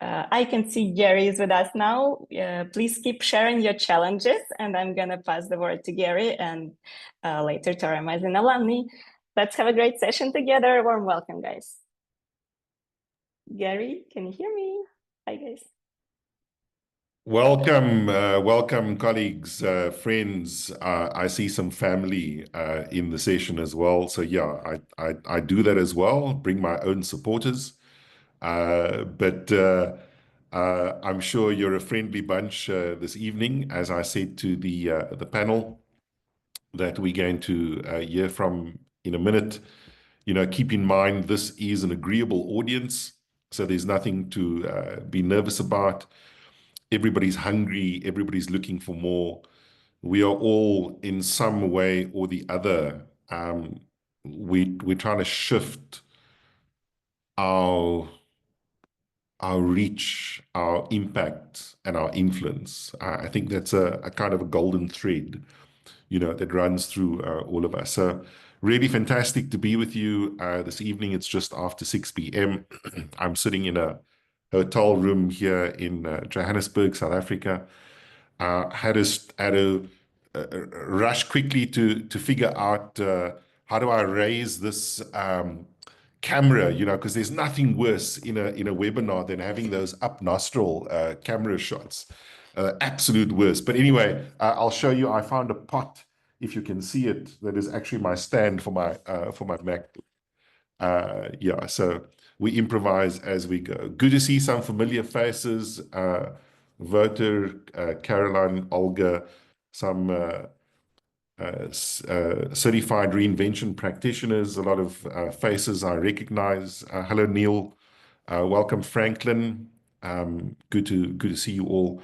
I can see Gary is with us now. Please keep sharing your challenges, and I'm going to pass the word to Gary and later to our amazing alumni. Let's have a great session together. Warm welcome, guys. Gary, can you hear me? Hi, guys. Welcome, welcome, colleagues, friends. I see some family in the session as well. So yeah, I do that as well. Bring my own supporters, but I'm sure you're a friendly bunch this evening. As I said to the panel that we're going to hear from in a minute. Keep in mind this is an agreeable audience, so there's nothing to be nervous about. Everybody's hungry, everybody's looking for more. We are all in some way or the other. We're trying to shift our reach, our impact, and our influence. I think that's a kind of a golden thread, that runs through all of us. So really fantastic to be with you this evening. It's just after 6 p.m. I'm sitting in a hotel room here in Johannesburg, South Africa. Had to rush quickly to figure out how do I raise this camera, because there's nothing worse in a webinar than having those up nostril camera shots. Absolute worst. But anyway, I'll show you. I found a pot, if you can see it, that is actually my stand for my MacBook. Yeah, so we improvise as we go. Good to see some familiar faces. Wouter, Caroline, Olga, some certified reinvention practitioners, a lot of faces I recognize. Hello, Neil. Welcome, Franklin. Good to see you all.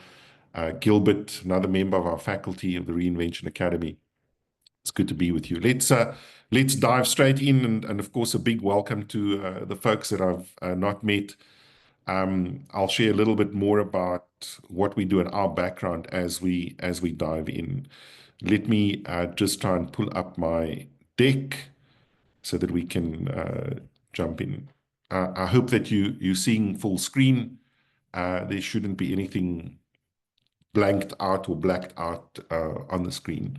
Gilbert, another member of our faculty of the Reinvention Academy. It's good to be with you. Let's dive straight in, and of course, a big welcome to the folks that I've not met. I'll share a little bit more about what we do in our background as we dive in. Let me just try and pull up my deck so that we can jump in. I hope that you're seeing full screen. There shouldn't be anything blanked out or blacked out on the screen.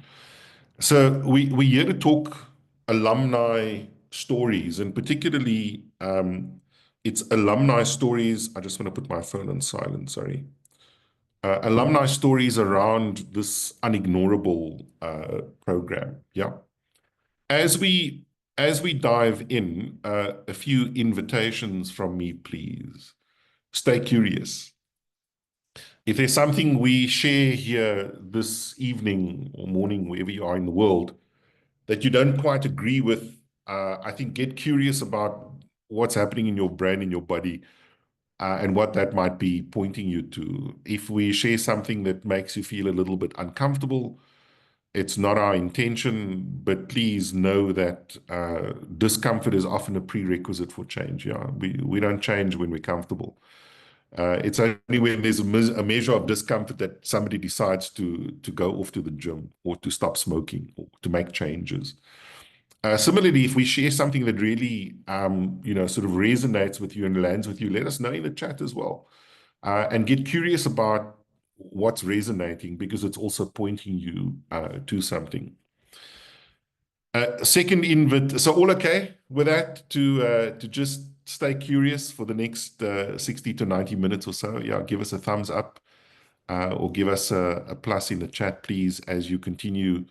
So we're here to talk alumni stories, and particularly it's alumni stories. I just want to put my phone on silent, sorry. Alumni stories around this unignorable program. Yeah. As we dive in, a few invitations from me, please. Stay curious. If there's something we share here this evening or morning, wherever you are in the world, that you don't quite agree with, I think get curious about what's happening in your brain, in your body, and what that might be pointing you to. If we share something that makes you feel a little bit uncomfortable, it's not our intention, but please know that discomfort is often a prerequisite for change. Yeah, we don't change when we're comfortable. It's only when there's a measure of discomfort that somebody decides to go off to the gym or to stop smoking or to make changes. Similarly, if we share something that really, sort of resonates with you and lands with you, let us know in the chat as well. And get curious about what's resonating, because it's also pointing you to something. Second invite, so all okay with that, to just stay curious for the next 60 to 90 minutes or so? Yeah, give us a thumbs up or give us a plus in the chat, please, as you continue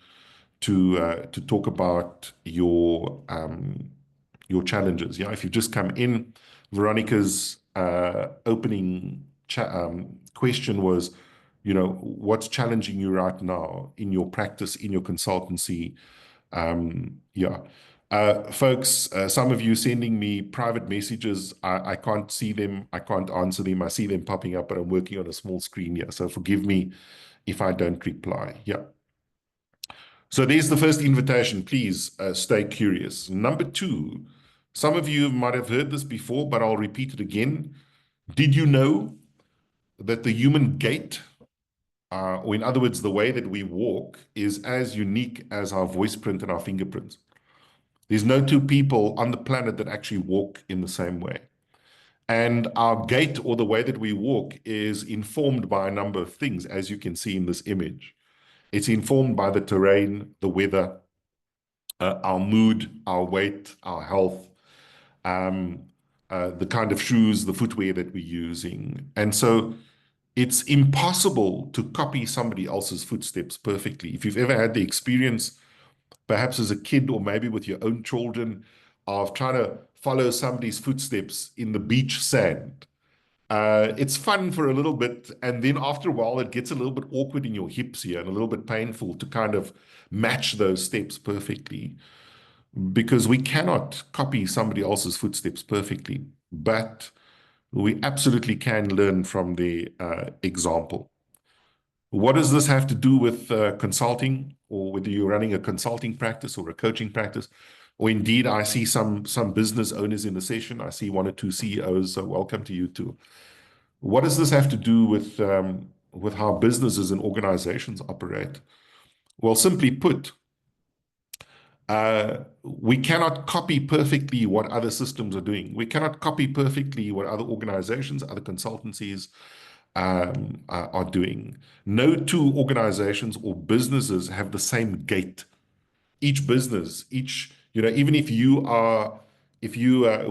to talk about your challenges. Yeah, if you've just come in, Veronica's opening question was, what's challenging you right now in your practice, in your consultancy? Folks, some of you sending me private messages, I can't see them, I can't answer them. I see them popping up, but I'm working on a small screen here, so forgive me if I don't reply. Yeah. So there's the first invitation. Please stay curious. Number two, some of you might have heard this before, but I'll repeat it again. Did you know that the human gait, or in other words, the way that we walk, is as unique as our voice print and our fingerprints? There's no two people on the planet that actually walk in the same way. And our gait, or the way that we walk, is informed by a number of things, as you can see in this image. It's informed by the terrain, the weather, our mood, our weight, our health, um, the kind of shoes, the footwear that we're using. And so it's impossible to copy somebody else's footsteps perfectly. If you've ever had the experience, perhaps as a kid or maybe with your own children, of trying to follow somebody's footsteps in the beach sand, it's fun for a little bit, and then after a while it gets a little bit awkward in your hips here and a little bit painful to kind of match those steps perfectly, because we cannot copy somebody else's footsteps perfectly, but we absolutely can learn from the example. What does this have to do with consulting, or whether you're running a consulting practice or a coaching practice? Or indeed, I see some business owners in the session. I see one or two CEOs, so welcome to you too. What does this have to do with how businesses and organizations operate? Well, simply put, we cannot copy perfectly what other systems are doing. We cannot copy perfectly what other organizations, other consultancies are doing. No two organizations or businesses have the same gait. Each business, even if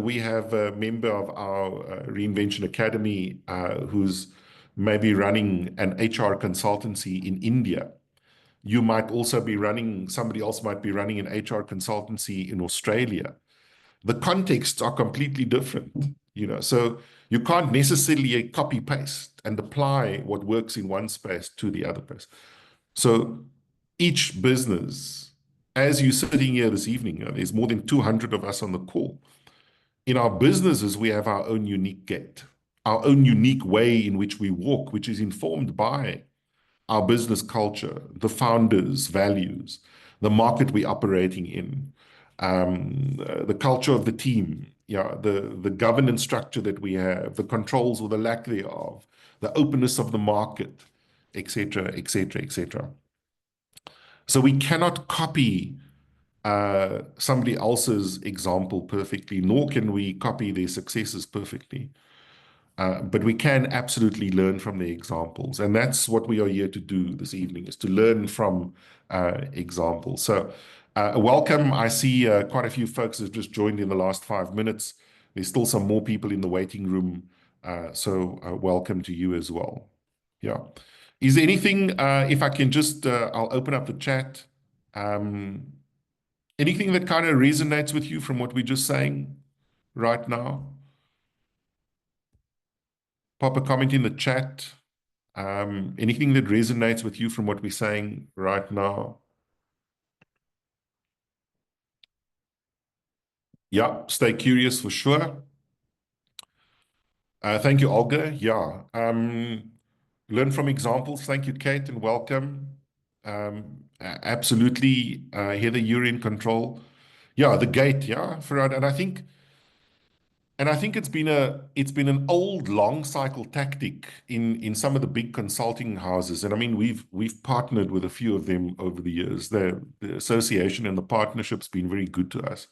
we have a member of our Reinvention Academy who's maybe running an HR consultancy in India. You might also be somebody else might be running an HR consultancy in Australia. The contexts are completely different, so you can't necessarily copy paste and apply what works in one space to the other place. So each business, as you're sitting here this evening, there's more than 200 of us on the call. In our businesses, we have our own unique gait, our own unique way in which we walk, which is informed by our business culture, the founders' values, the market we're operating in, the culture of the team, the governance structure that we have, the controls or the lack thereof, the openness of the market, etc., etc., etc. So we cannot copy somebody else's example perfectly, nor can we copy their successes perfectly. But we can absolutely learn from the examples. And that's what we are here to do this evening, is to learn from examples. So welcome. I see quite a few folks have just joined in the last 5 minutes. There's still some more people in the waiting room. So welcome to you as well. Yeah. Is there anything, if I can just, I'll open up the chat. Anything that kind of resonates with you from what we're just saying right now? Pop a comment in the chat. Anything that resonates with you from what we're saying right now? Yeah, stay curious for sure. Thank you, Olga. Yeah. Learn from examples. Thank you, Kate, and welcome. Absolutely, Heather, you're in control. Yeah, the gate, yeah, Farad. And I think it's been an old long cycle tactic in some of the big consulting houses. And I mean, we've partnered with a few of them over the years. The association and the partnership's been very good to us.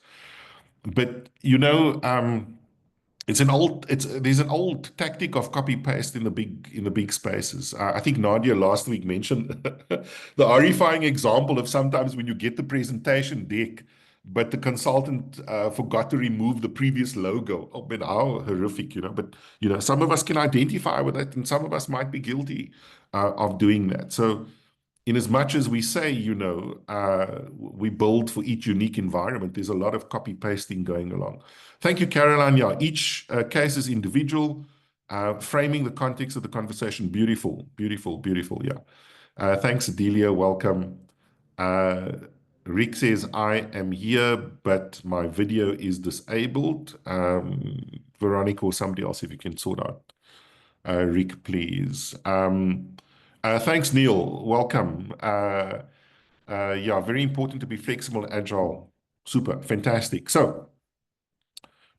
But there's an old tactic of copy paste in the big spaces. I think Nadia last week mentioned the horrifying example of sometimes when you get the presentation deck, but the consultant forgot to remove the previous logo. Oh, but how horrific, But some of us can identify with that, and some of us might be guilty of doing that. So, in as much as we say, we build for each unique environment, there's a lot of copy pasting going along. Thank you, Caroline. Yeah, each case is individual, framing the context of the conversation. Beautiful, beautiful, beautiful. Yeah. Thanks, Adelia. Welcome. Rick says, I am here, but my video is disabled. Veronica or somebody else, if you can sort out. Rick, please. Thanks, Neil. Welcome. Yeah, very important to be flexible and agile. Super, fantastic. So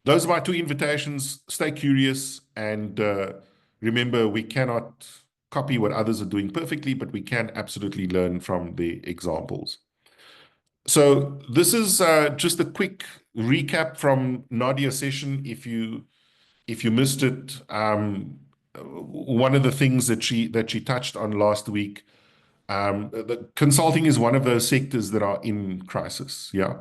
those are my two invitations. Stay curious, and remember, we cannot copy what others are doing perfectly, but we can absolutely learn from the examples. So this is just a quick recap from Nadia's session. If you if you missed it, one of the things that she touched on last week, the consulting is one of those sectors that are in crisis. Yeah.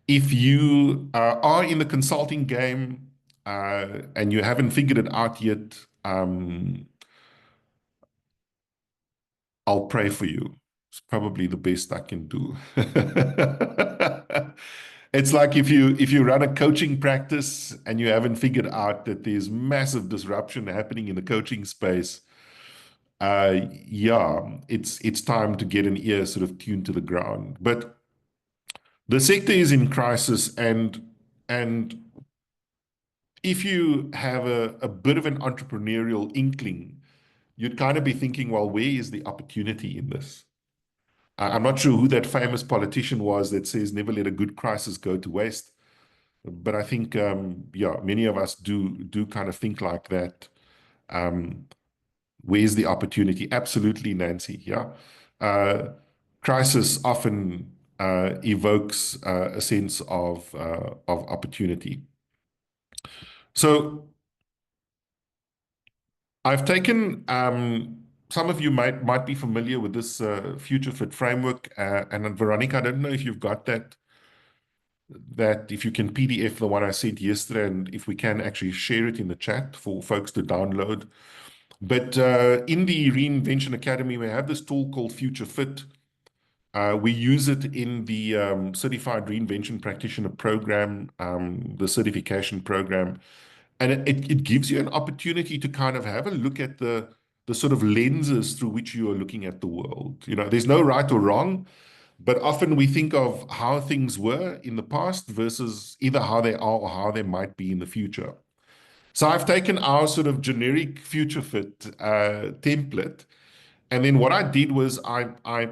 If you are in the consulting game and you haven't figured it out yet, I'll pray for you. It's probably the best I can do. It's like if you run a coaching practice and you haven't figured out that there's massive disruption happening in the coaching space, yeah, it's time to get an ear sort of tuned to the ground. But the sector is in crisis, and if you have a bit of an entrepreneurial inkling, you'd kind of be thinking, well, where is the opportunity in this? I'm not sure who that famous politician was that says never let a good crisis go to waste. But I think, yeah, many of us do kind of think like that. Where's the opportunity? Absolutely, Nancy. Yeah. Crisis often evokes a sense of opportunity. So I've taken, some of you might be familiar with this Future Fit framework. And Veronica, I don't know if you've got that if you can PDF the one I sent yesterday, and if we can actually share it in the chat for folks to download. But in the Reinvention Academy, we have this tool called Future Fit. We use it in the Certified Reinvention Practitioner program, the certification program. And it gives you an opportunity to kind of have a look at the sort of lenses through which you are looking at the world. You know, there's no right or wrong, but often we think of how things were in the past versus either how they are or how they might be in the future. So I've taken our sort of generic Future Fit template, and then what I did was I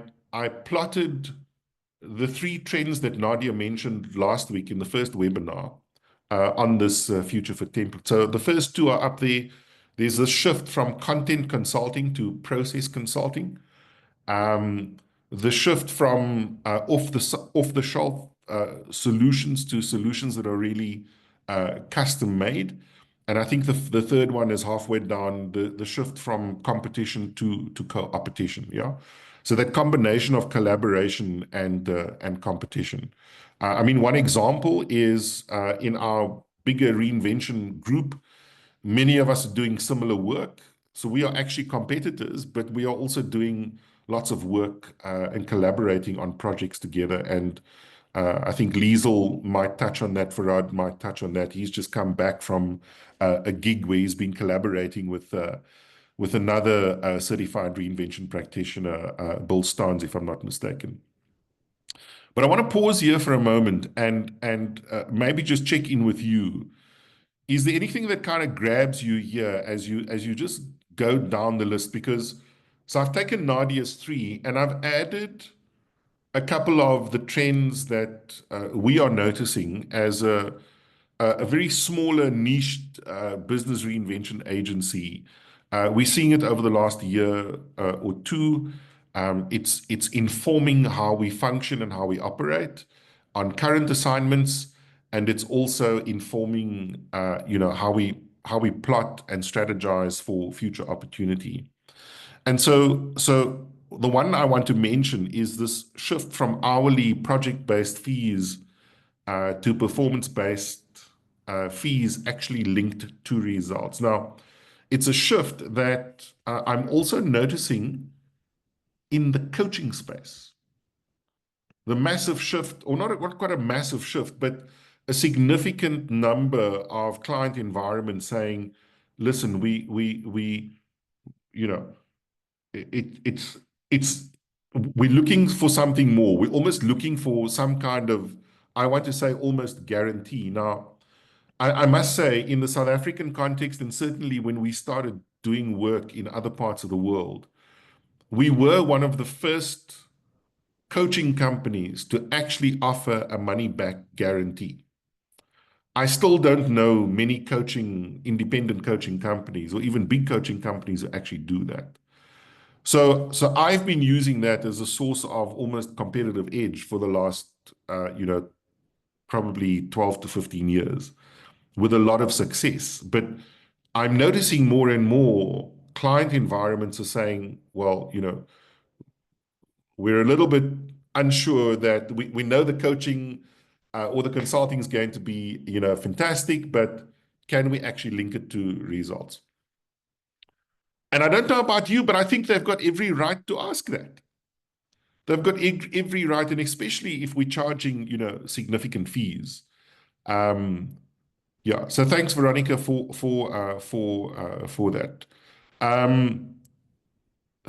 plotted the three trends that Nadia mentioned last week in the first webinar on this Future Fit template. So the first two are up there. There's a shift from content consulting to process consulting. The shift from off-the-shelf solutions to solutions that are really custom made. And I think the third one is halfway down, the shift from competition to co-opetition. Yeah. So that combination of collaboration and competition. I mean, one example is in our bigger reinvention group, many of us are doing similar work. So we are actually competitors, but we are also doing lots of work and collaborating on projects together. And I think Liesel might touch on that, Farad might touch on that. He's just come back from a gig where he's been collaborating with another certified reinvention practitioner, Bill Starnes, if I'm not mistaken. But I want to pause here for a moment and maybe just check in with you. Is there anything that kind of grabs you here as you just go down the list? Because so I've taken Nadia's three and I've added a couple of the trends that we are noticing as a very smaller niche business reinvention agency. We're seeing it over the last year or two. It's informing how we function and how we operate on current assignments, and it's also informing how we plot and strategize for future opportunity. And so the one I want to mention is this shift from hourly project-based fees to performance-based fees actually linked to results. Now, it's a shift that I'm also noticing in the coaching space. The massive shift, or not quite a massive shift, but a significant number of client environments saying, listen, it's we're looking for something more. We're almost looking for some kind of, I want to say, almost guarantee. Now, I must say, in the South African context, and certainly when we started doing work in other parts of the world, we were one of the first coaching companies to actually offer a money-back guarantee. I still don't know many independent coaching companies or even big coaching companies who actually do that. So I've been using that as a source of almost competitive edge for the last, probably 12 to 15 years. with a lot of success. But I'm noticing more and more client environments are saying, well, we're a little bit unsure that we know the coaching or the consulting is going to be, fantastic, but can we actually link it to results? And I don't know about you, but I think they've got every right to ask that. They've got every right, and especially if we're charging, significant fees. Yeah. So thanks, Veronica, for that.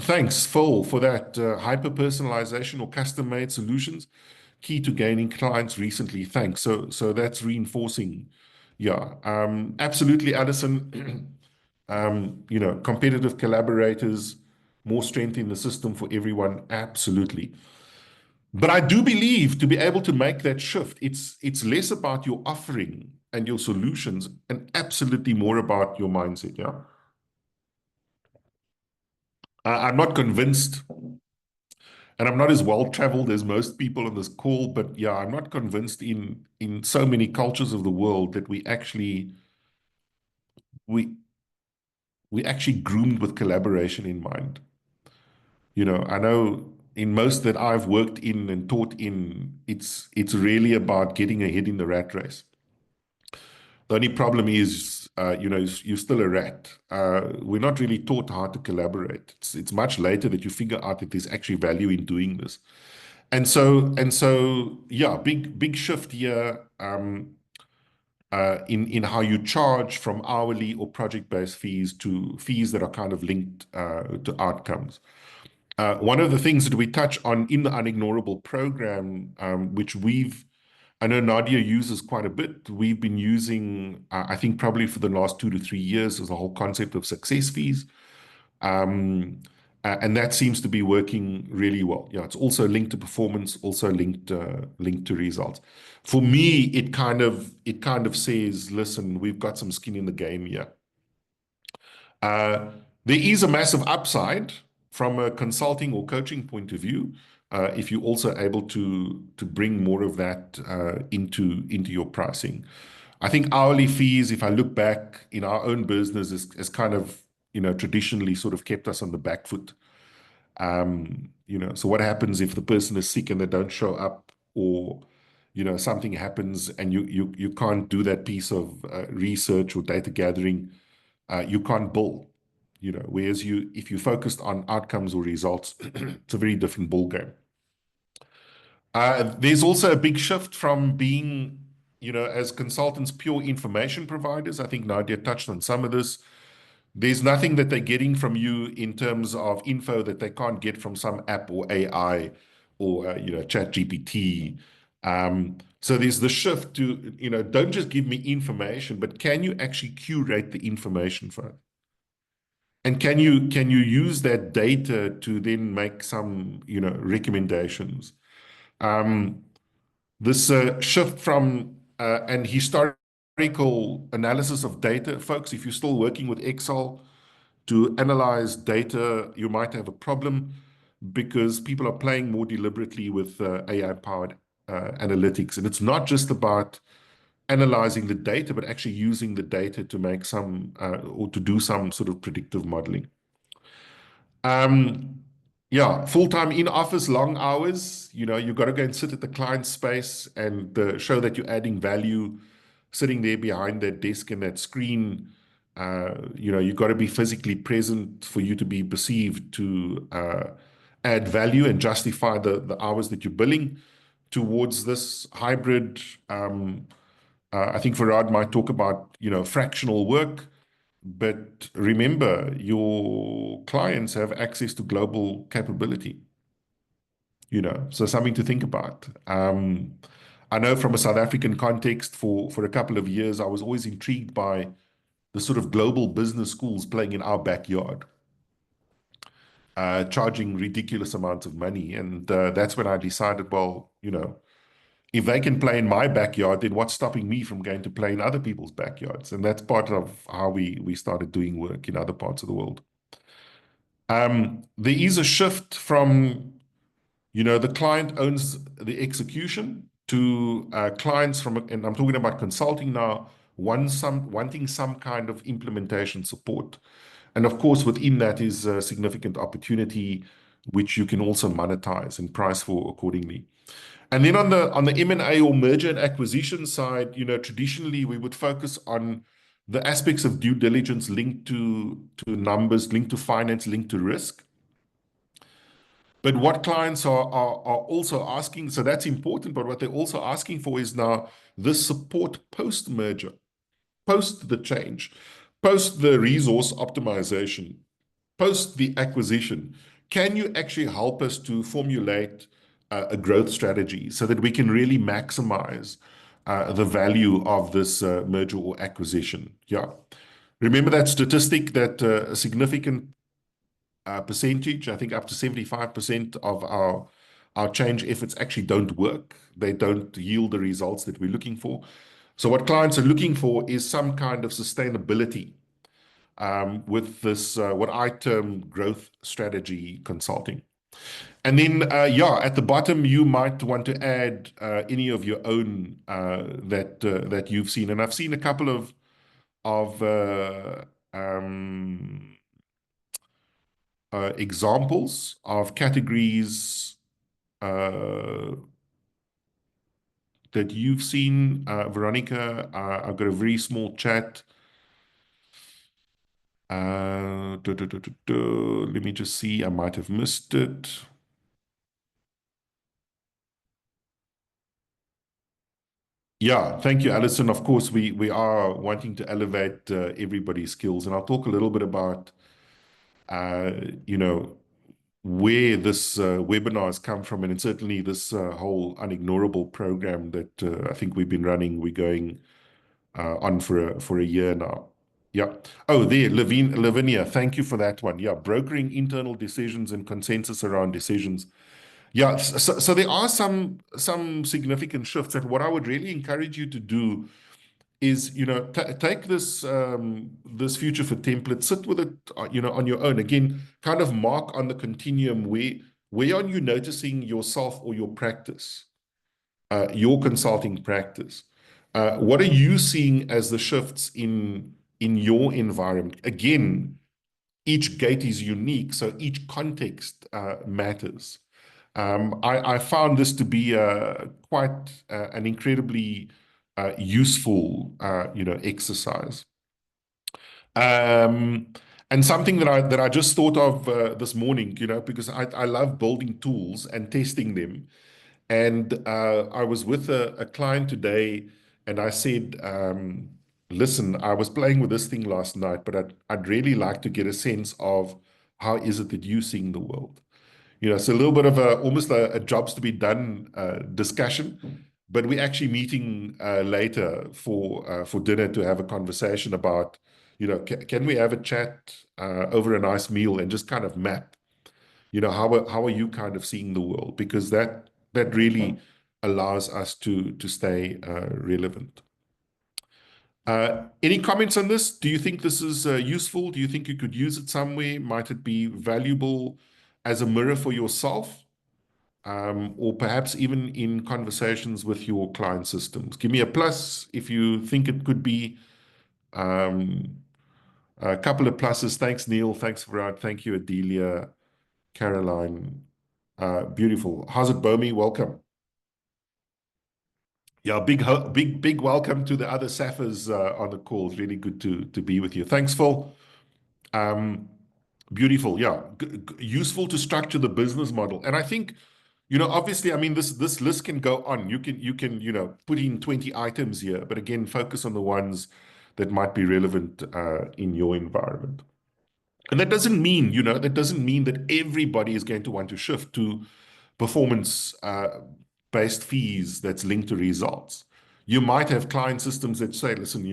Thanks, Phil, for that hyper-personalization or custom-made solutions, key to gaining clients recently. Thanks. So that's reinforcing. Yeah. Absolutely, Addison. Competitive collaborators, more strength in the system for everyone. Absolutely. But I do believe to be able to make that shift, it's less about your offering and your solutions and absolutely more about your mindset. Yeah. I'm not convinced, and I'm not as well traveled as most people on this call, but yeah, I'm not convinced in so many cultures of the world that we we actually groomed with collaboration in mind. I know in most that I've worked in and taught in, it's really about getting ahead in the rat race. The only problem is, you're still a rat. We're not really taught how to collaborate. It's much later that you figure out that there's actually value in doing this. And so, yeah, big shift here in how you charge from hourly or project-based fees to fees that are kind of linked to outcomes. One of the things that we touch on in the Unignorable program, which I know Nadia uses quite a bit. We've been using, I think probably for the last 2 to 3 years, is the whole concept of success fees. And that seems to be working really well. Yeah, it's also linked to performance, also linked to results. For me, it kind of says, listen, we've got some skin in the game here. There is a massive upside from a consulting or coaching point of view if you're also able to bring more of that into your pricing. I think hourly fees, if I look back in our own business, is kind of traditionally sort of kept us on the back foot. So what happens if the person is sick and they don't show up, or something happens and you can't do that piece of research or data gathering, you can't bill. Whereas if you focused on outcomes or results, it's a very different ballgame. There's also a big shift from being, as consultants, pure information providers. I think Nadia touched on some of this. There's nothing that they're getting from you in terms of info that they can't get from some app or AI or ChatGPT. So there's the shift to, don't just give me information, but can you actually curate the information for it? And can you use that data to then make some, recommendations? This shift from an historical analysis of data, folks, if you're still working with Excel to analyze data, you might have a problem because people are playing more deliberately with AI-powered analytics. And it's not just about analyzing the data, but actually using the data to make some or to do some sort of predictive modeling. Yeah, full-time in office, long hours. You've got to go and sit at the client space and show that you're adding value, sitting there behind that desk and that screen. You've got to be physically present for you to be perceived to add value and justify the hours that you're billing towards this hybrid. I think Farad might talk about, fractional work. But remember, your clients have access to global capability, so something to think about. I know from a South African context, for a couple of years, I was always intrigued by the sort of global business schools playing in our backyard, charging ridiculous amounts of money. And that's when I decided, well, if they can play in my backyard, then what's stopping me from going to play in other people's backyards? And that's part of how we started doing work in other parts of the world. There is a shift from, the client owns the execution to clients and I'm talking about consulting now, wanting some kind of implementation support. And of course, within that is a significant opportunity, which you can also monetize and price for accordingly. And then on the M&A or merger and acquisition side, traditionally we would focus on the aspects of due diligence linked to numbers, linked to finance, linked to risk. But what clients are also asking, so that's important, but what they're also asking for is now this support post-merger, post the change, post the resource optimization, post the acquisition. Can you actually help us to formulate a growth strategy so that we can really maximize the value of this merger or acquisition? Yeah. Remember that statistic that a significant percentage, I think up to 75% of our change efforts actually don't work. They don't yield the results that we're looking for. So what clients are looking for is some kind of sustainability with this, what I term growth strategy consulting. And then, yeah, at the bottom, you might want to add any of your own that you've seen. And I've seen a couple of examples of categories that you've seen. Veronica, I've got a very small chat. Let me just see. I might have missed it. Yeah, thank you, Alison. Of course, we are wanting to elevate everybody's skills, and I'll talk a little bit about, you know, where this webinar has come from, and certainly this whole Unignorable program that I think we've been running. We're going on for a year now. Yeah. Oh, there, Lavinia, thank you for that one. Yeah, brokering internal decisions and consensus around decisions. Yeah, so there are some significant shifts, and what I would really encourage you to do is, take this this future for template, sit with it, on your own. Again, kind of mark on the continuum where are you noticing yourself or your practice, your consulting practice. What are you seeing as the shifts in your environment? Again, each gate is unique, so each context matters. I found this to be quite an incredibly useful, exercise. And something that I just thought of this morning, because I love building tools and testing them. And I was with a client today, and I said, listen, I was playing with this thing last night, but I'd really like to get a sense of how is it that you seeing the world? It's a little bit of almost a jobs to be done discussion, but we're actually meeting later for dinner to have a conversation about, can we have a chat over a nice meal and just kind of map, how are you kind of seeing the world? Because that really allows us to stay relevant. Any comments on this? Do you think this is useful? Do you think you could use it somewhere? Might it be valuable as a mirror for yourself? Or perhaps even in conversations with your client systems? Give me a plus if you think it could be. A couple of pluses. Thanks, Neil. Thanks, Virat. Thank you, Adelia, Caroline. Beautiful. How's it, Bomi? Welcome. Yeah, big welcome to the other Saffers on the call. It's really good to be with you. Thanks, Phil. Beautiful. Yeah, useful to structure the business model. And I think, obviously, I mean, this list can go on. You can put in 20 items here, but again, focus on the ones that might be relevant in your environment. And that doesn't mean, that everybody is going to want to shift to performance based fees that's linked to results. You might have client systems that say, listen,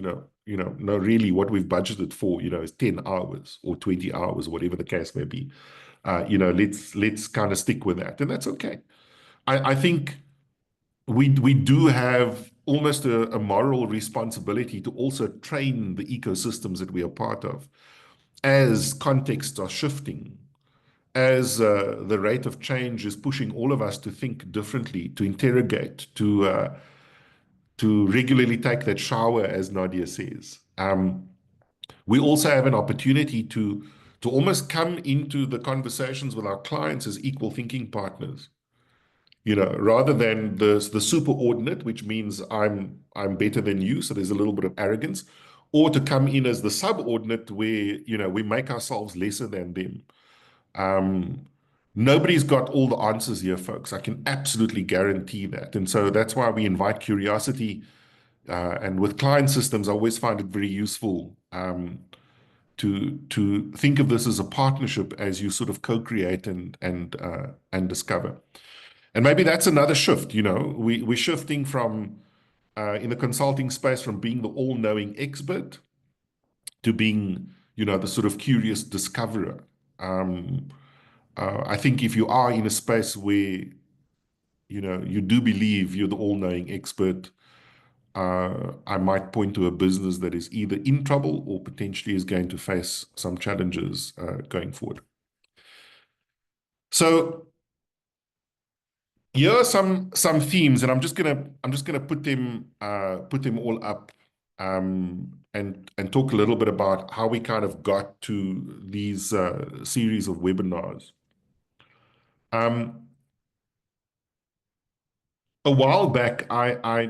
no, really what we've budgeted for, is 10 hours or 20 hours, whatever the case may be. Let's kind of stick with that. And that's okay. I think we do have almost a moral responsibility to also train the ecosystems that we are part of as contexts are shifting, as the rate of change is pushing all of us to think differently, to interrogate, to regularly take that shower, as Nadia says. We also have an opportunity to almost come into the conversations with our clients as equal thinking partners. Rather than the superordinate, which means I'm better than you, so there's a little bit of arrogance, or to come in as the subordinate where we make ourselves lesser than them. Nobody's got all the answers here, folks. I can absolutely guarantee that. And so that's why we invite curiosity. And with client systems, I always find it very useful to think of this as a partnership as you sort of co-create and discover. And maybe that's another shift. We're shifting from in the consulting space from being the all-knowing expert to being, the sort of curious discoverer. I think if you are in a space where, you do believe you're the all-knowing expert, I might point to a business that is either in trouble or potentially is going to face some challenges going forward. So here are some themes, and I'm just gonna put them all up and talk a little bit about how we kind of got to these series of webinars. A while back, I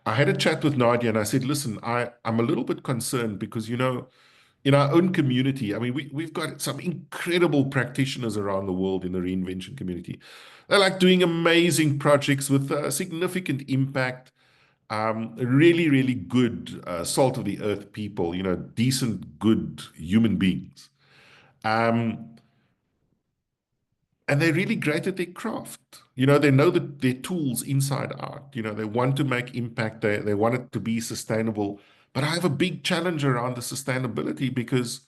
had a chat with Nadia and I said, listen, I'm a little bit concerned because, in our own community, I mean, we've got some incredible practitioners around the world in the reinvention community. They're like doing amazing projects with significant impact, really, really good salt of the earth people, decent, good human beings. And they're really great at their craft. They know their tools inside out. They want to make impact. They want it to be sustainable. But I have a big challenge around the sustainability because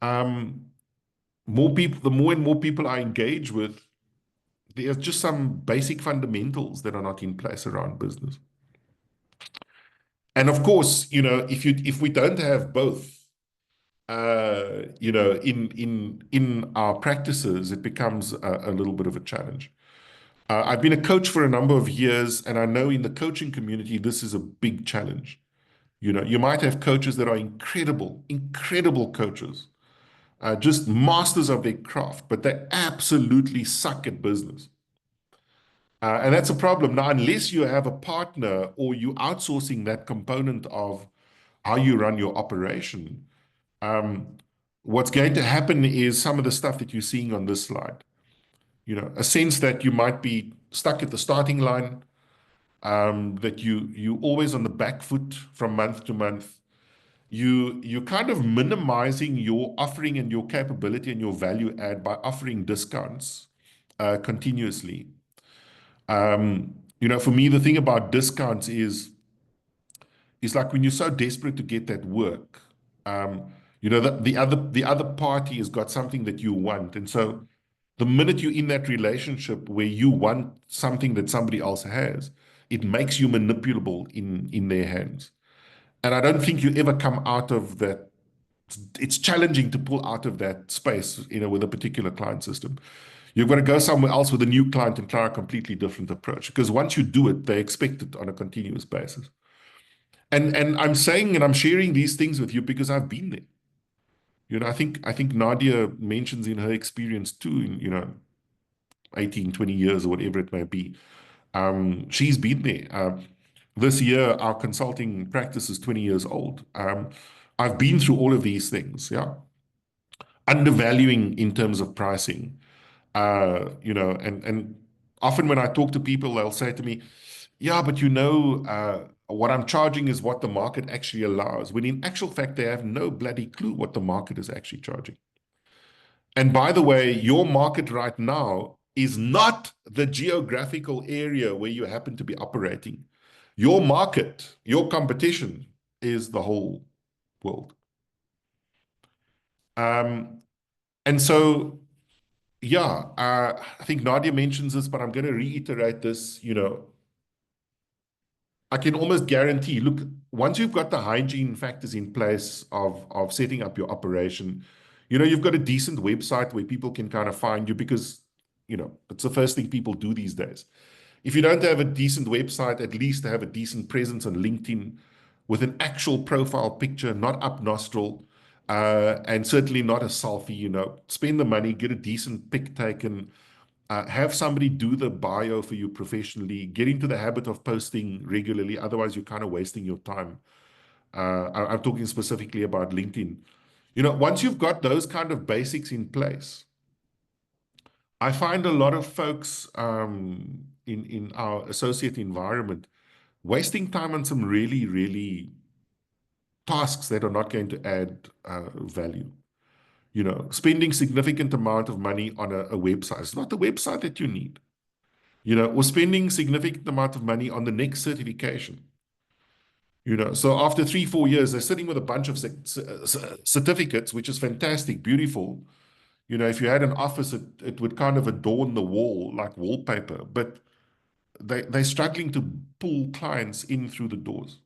the more and more people I engage with, there's just some basic fundamentals that are not in place around business. And of course, if we don't have both, in our practices, it becomes a little bit of a challenge. I've been a coach for a number of years, and I know in the coaching community, this is a big challenge. You might have coaches that are incredible coaches, just masters of their craft, but they absolutely suck at business. And that's a problem. Now, unless you have a partner or you outsourcing that component of how you run your operation, what's going to happen is some of the stuff that you're seeing on this slide. A sense that you might be stuck at the starting line, that you always on the back foot from month to month. You're kind of minimizing your offering and your capability and your value add by offering discounts continuously. For me, the thing about discounts is like when you're so desperate to get that work, the other party has got something that you want. And so the minute you're in that relationship where you want something that somebody else has, it makes you manipulable in their hands. And I don't think you ever come out of that. It's challenging to pull out of that space, with a particular client system. You've got to go somewhere else with a new client and try a completely different approach. Because once you do it, they expect it on a continuous basis. And I'm saying and I'm sharing these things with you because I've been there. I think Nadia mentions in her experience too, in 18, 20 years or whatever it may be. She's been there. This year, our consulting practice is 20 years old. I've been through all of these things, yeah. Undervaluing in terms of pricing, and often when I talk to people, they'll say to me, yeah, but what I'm charging is what the market actually allows, when in actual fact, they have no bloody clue what the market is actually charging. And by the way, your market right now is not the geographical area where you happen to be operating. Your market, your competition is the whole world. And so, yeah, I think Nadia mentions this, but I'm going to reiterate this, I can almost guarantee, look, once you've got the hygiene factors in place of setting up your operation, you've got a decent website where people can kind of find you because, it's the first thing people do these days. If you don't have a decent website, at least have a decent presence on LinkedIn with an actual profile picture, not up nostril, and certainly not a selfie. Spend the money, get a decent pic taken, have somebody do the bio for you professionally, get into the habit of posting regularly. Otherwise, you're kind of wasting your time. I'm talking specifically about LinkedIn. Once you've got those kind of basics in place, I find a lot of folks in our associate environment wasting time on some really, really tasks that are not going to add value. Spending significant amount of money on a website. It's not the website that you need. Or spending significant amount of money on the next certification. So after 3-4 years, they're sitting with a bunch of certificates, which is fantastic, beautiful. If you had an office, it would kind of adorn the wall like wallpaper, but they're struggling to pull clients in through the doors.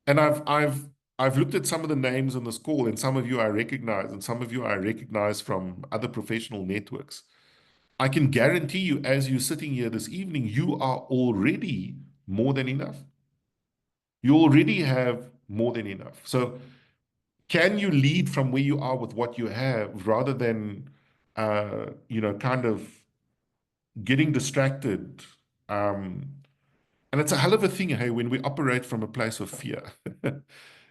And I've looked at some of the names on this call, and some of you I recognize, and some of you I recognize from other professional networks. I can guarantee you, as you're sitting here this evening, you are already more than enough. You already have more than enough. So can you lead from where you are with what you have rather than, kind of getting distracted? And it's a hell of a thing, hey, when we operate from a place of fear.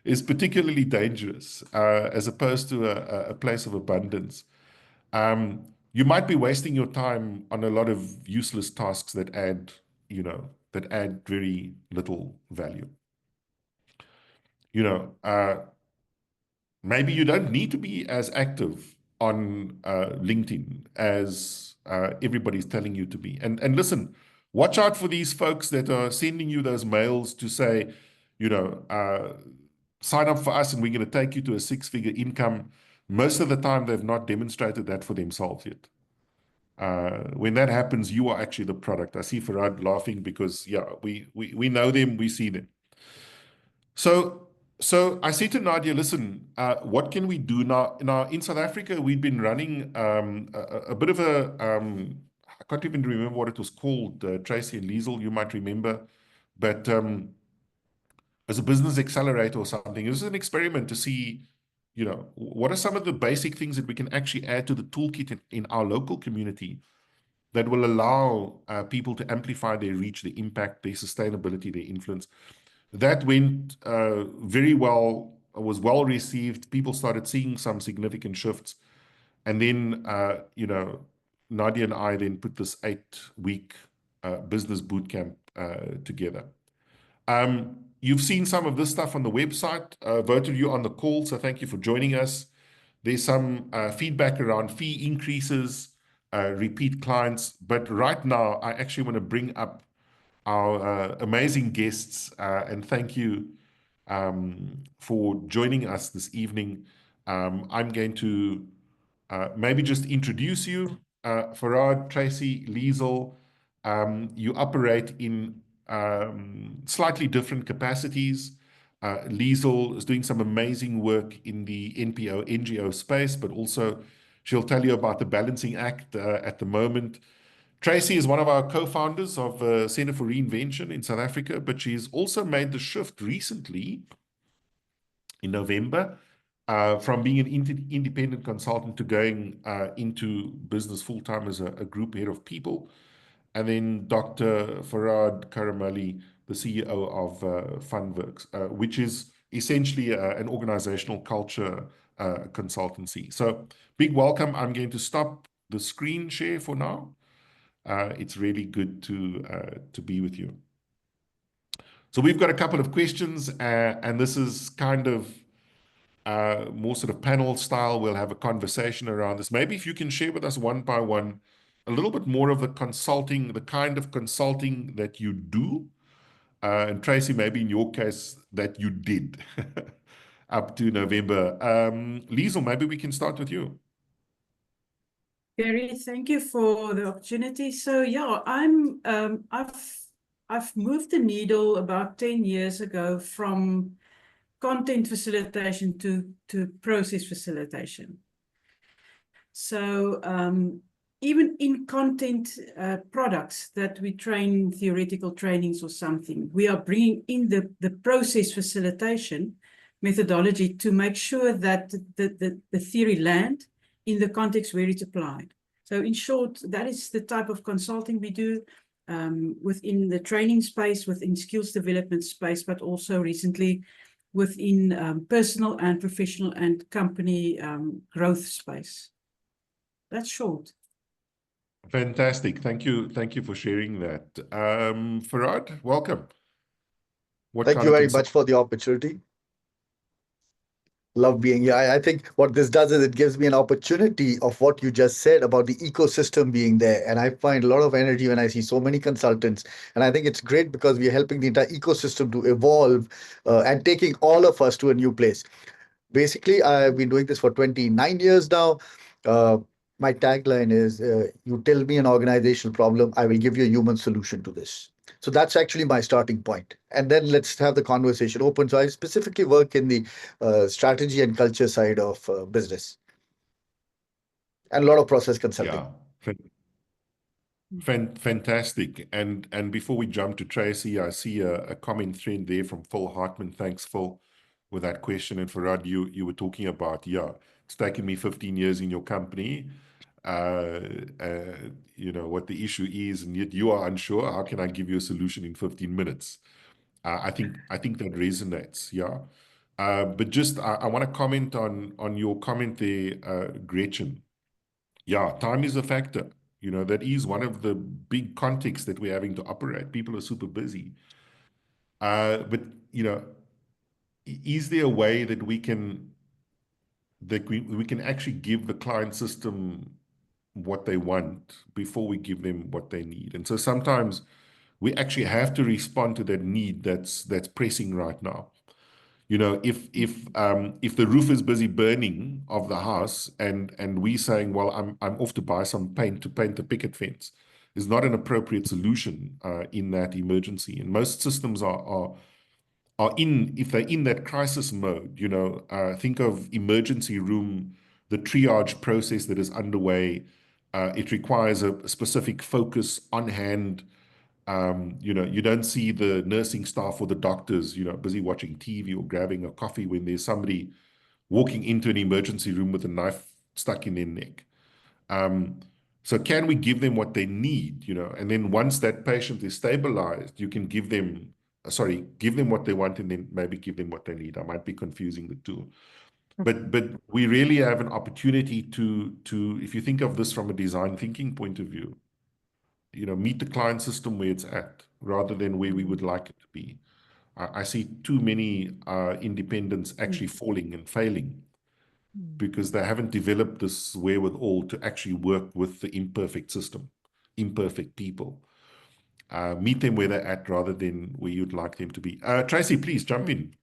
Is particularly dangerous as opposed to a place of abundance. You might be wasting your time on a lot of useless tasks that add very little value. Maybe you don't need to be as active on LinkedIn as everybody's telling you to be. And listen, watch out for these folks that are sending you those mails to say, sign up for us and we're going to take you to a 6-figure income. Most of the time, they've not demonstrated that for themselves yet. When that happens, you are actually the product. I see Farad laughing because, yeah, we know them, we see them. So I say to Nadia, listen, what can we do now? Now, in South Africa, we've been running a bit of I can't even remember what it was called, Tracy and Liesel, you might remember, but as a business accelerator or something. It was an experiment to see, what are some of the basic things that we can actually add to the toolkit in our local community that will allow people to amplify their reach, their impact, their sustainability, their influence. That went very well, was well received. People started seeing some significant shifts. And then, Nadia and I then put this 8-week business bootcamp together. You've seen some of this stuff on the website. Voted you on the call, so thank you for joining us. There's some feedback around fee increases, repeat clients. But right now, I actually want to bring up our amazing guests and thank you for joining us this evening. I'm going to maybe just introduce you. Farad, Tracy, Liesel, you operate in slightly different capacities. Liesel is doing some amazing work in the NPO, NGO space, but also she'll tell you about the Balancing Act at the moment. Tracy is one of our co-founders of Center for Reinvention in South Africa, but she's also made the shift recently in November from being an independent consultant to going into business full-time as a group head of people. And then Dr. Farad Karamali, the CEO of Fundworks, which is essentially an organizational culture consultancy. So big welcome. I'm going to stop the screen share for now. It's really good to be with you. So we've got a couple of questions, and this is kind of more sort of panel style. We'll have a conversation around this. Maybe if you can share with us one by one a little bit more of the consulting, the kind of consulting that you do. And Tracy, maybe in your case, that you did up to November. Liesel, maybe we can start with you. Gary, thank you for the opportunity. So yeah, I've moved the needle about 10 years ago from content facilitation to process facilitation. So even in content products that we train, theoretical trainings or something, we are bringing in the process facilitation methodology to make sure that the theory land in the context where it's applied. So in short, that is the type of consulting we do within the training space, within skills development space, but also recently within personal and professional and company growth space. That's short. Fantastic. Thank you. Thank you for sharing that. Farad, welcome. What Thank kind you of very much for the opportunity. Love being here. I think what this does is it gives me an opportunity of what you just said about the ecosystem being there. And I find a lot of energy when I see so many consultants. And I think it's great because we are helping the entire ecosystem to evolve and taking all of us to a new place. Basically, I've been doing this for 29 years now. Uh, my tagline is you tell me an organizational problem, I will give you a human solution to this. So that's actually my starting point. And then let's have the conversation open. So I specifically work in the strategy and culture side of business and a lot of process consulting. Yeah. Fantastic. And before we jump to Tracy, I see a comment thread there from Phil Hartman. Thanks, Phil, with that question. And Farad, you were talking about, yeah, it's taken me 15 years in your company. You know, what the issue is, and yet you are unsure. How can I give you a solution in 15 minutes? I think that resonates, yeah. But just I want to comment on your comment there, Gretchen. Yeah, time is a factor. You know, that is one of the big contexts that we're having to operate. People are super busy. But you know, is there a way that we can actually give the client system what they want before we give them what they need? And so sometimes we actually have to respond to that need that's pressing right now. You know, if the roof is busy burning of the house and we saying, well, I'm off to buy some paint to paint the picket fence, is not an appropriate solution in that emergency. And most systems are in, if they're in that crisis mode, you know, think of emergency room, the triage process that is underway. It requires a specific focus on hand. You know, you don't see the nursing staff or the doctors, you know, busy watching TV or grabbing a coffee when there's somebody walking into an emergency room with a knife stuck in their neck. So can we give them what they need, you know, and then once that patient is stabilized, you can give them, give them what they want and then maybe give them what they need. I might be confusing the two. But we really have an opportunity to if you think of this from a design thinking point of view, you know, meet the client system where it's at rather than where we would like it to be. I see too many independents actually falling and failing because they haven't developed this wherewithal to actually work with the imperfect system, imperfect people. Meet them where they're at rather than where you'd like them to be. Tracy, please jump in.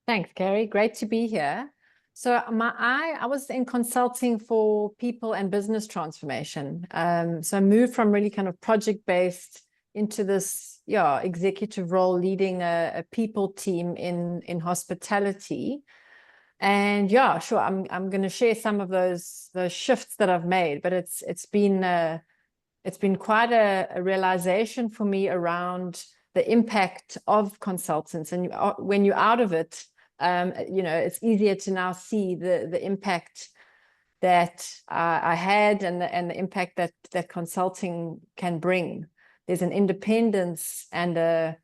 Thanks, Gary. Great to be here. So I was in consulting for people and business transformation. So I moved from really kind of project-based into this executive role, leading a people team in hospitality. And yeah, sure, I'm going to share some of those shifts that I've made, but it's been quite a realization for me around the impact of consultants. And when you're out of it, you know, it's easier to now see the impact that I had and the impact that consulting can bring. There's an independence and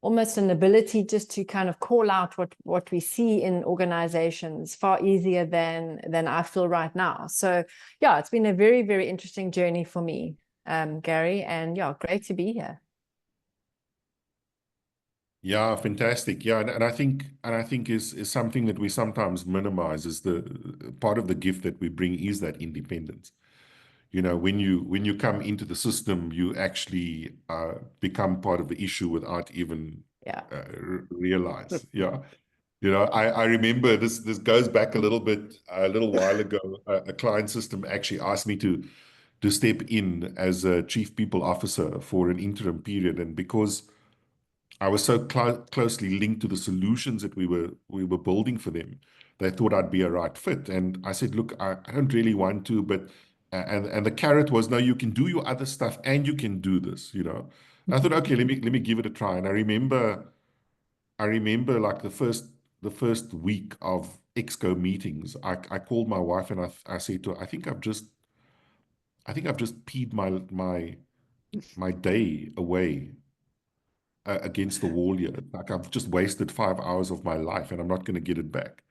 almost an ability just to kind of call out what we see in organizations far easier than I feel right now. So yeah, it's been a very, very interesting journey for me, Gary, and yeah, great to be here. Yeah, fantastic. Yeah, and I think is something that we sometimes minimize is the part of the gift that we bring is that independence. You know, when you come into the system, you actually become part of the issue without even realize. Yeah. You know, I remember this goes back a little while ago. A client system actually asked me to step in as a chief people officer for an interim period, and because I was so closely linked to the solutions that we were building for them, they thought I'd be a right fit. And I said, look, I don't really want to, but And the carrot was, no, you can do your other stuff and you can do this, you know. And I thought, okay, let me give it a try. And I remember like the first week of Exco meetings, I called my wife and I said to her, I think I've just peed my day away against the wall here. Like I've just wasted 5 hours of my life and I'm not going to get it back.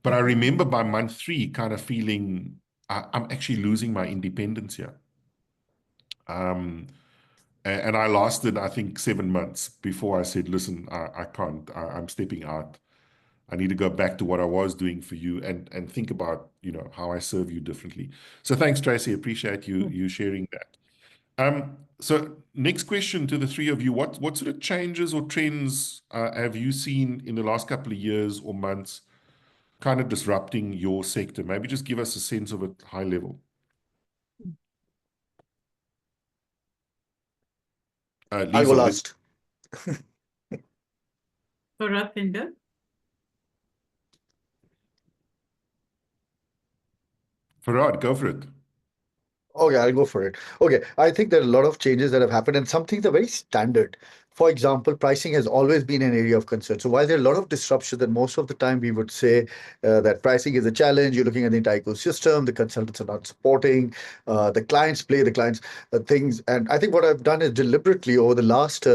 But I remember by month 3 kind of feeling I'm actually losing my independence here. And I lasted, I think, 7 months before I said, listen, I can't, I'm stepping out. I need to go back to what I was doing for you and think about, you know, how I serve you differently. So thanks, Tracy. Appreciate you sharing that. So next question to the three of you, what sort of changes or trends have you seen in the last couple of years or months kind of disrupting your sector? Maybe just give us a sense of it high level. I'll go Lisa, last. Rathinder. Farad, go for it. Okay, I'll go for it. Okay, I think there are a lot of changes that have happened, and some things are very standard. For example, pricing has always been an area of concern. So while there are a lot of disruption, that most of the time we would say that pricing is a challenge. You're looking at the entire ecosystem. The consultants are not supporting. The clients play the clients things. And I think what I've done is deliberately over the last,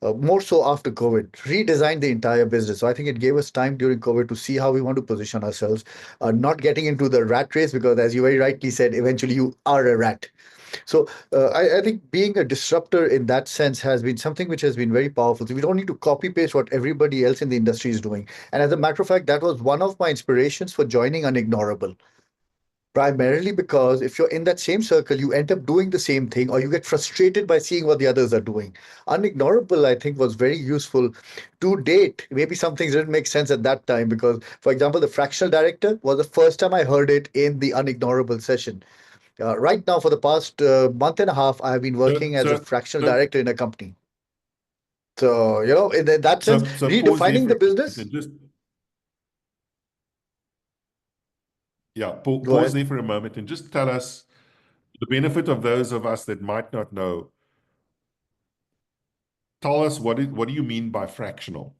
more so after COVID, redesigned the entire business. So I think it gave us time during COVID to see how we want to position ourselves, not getting into the rat race, because as you very rightly said, eventually you are a rat. So I think being a disruptor in that sense has been something which has been very powerful. So we don't need to copy paste what everybody else in the industry is doing. And as a matter of fact, that was one of my inspirations for joining Unignorable. Primarily because if you're in that same circle, you end up doing the same thing, or you get frustrated by seeing what the others are doing. Unignorable, I think, was very useful to date. Maybe some things didn't make sense at that time because, for example, the fractional director was the first time I heard it in the Unignorable session. Right now, for the past month and a half, I've been working as a fractional director in a company. So, you know, in that sense, So redefining the business. Pause there for a moment and just tell us the benefit of those of us that might not know. Tell us what do you mean by fractional?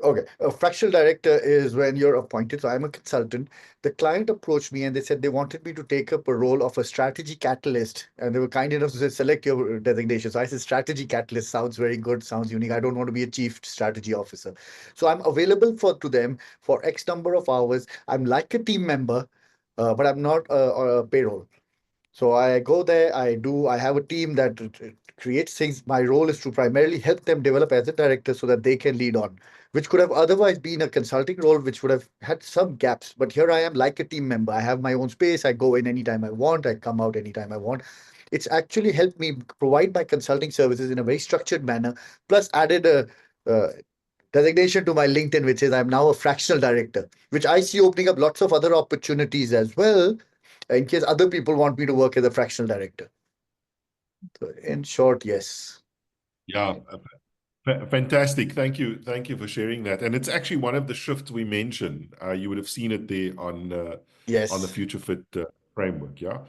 Okay, a fractional director is when you're appointed. So I'm a consultant. The client approached me and they said they wanted me to take up a role of a strategy catalyst. And they were kind enough to say, select your designation. So I said, strategy catalyst sounds very good, sounds unique. I don't want to be a chief strategy officer. So I'm available to them for X number of hours. I'm like a team member, but I'm not a payroll. So I go there, I have a team that creates things. My role is to primarily help them develop as a director so that they can lead on, which could have otherwise been a consulting role, which would have had some gaps. But here I am like a team member. I have my own space. I go in anytime I want. I come out anytime I want. It's actually helped me provide my consulting services in a very structured manner, plus added a designation to my LinkedIn, which is I'm now a fractional director, which I see opening up lots of other opportunities as well, in case other people want me to work as a fractional director. So in short, yes. Yeah, fantastic. Thank you. Thank you for sharing that. And it's actually one of the shifts we mentioned. You would have seen it there on the Future Fit framework. Yeah.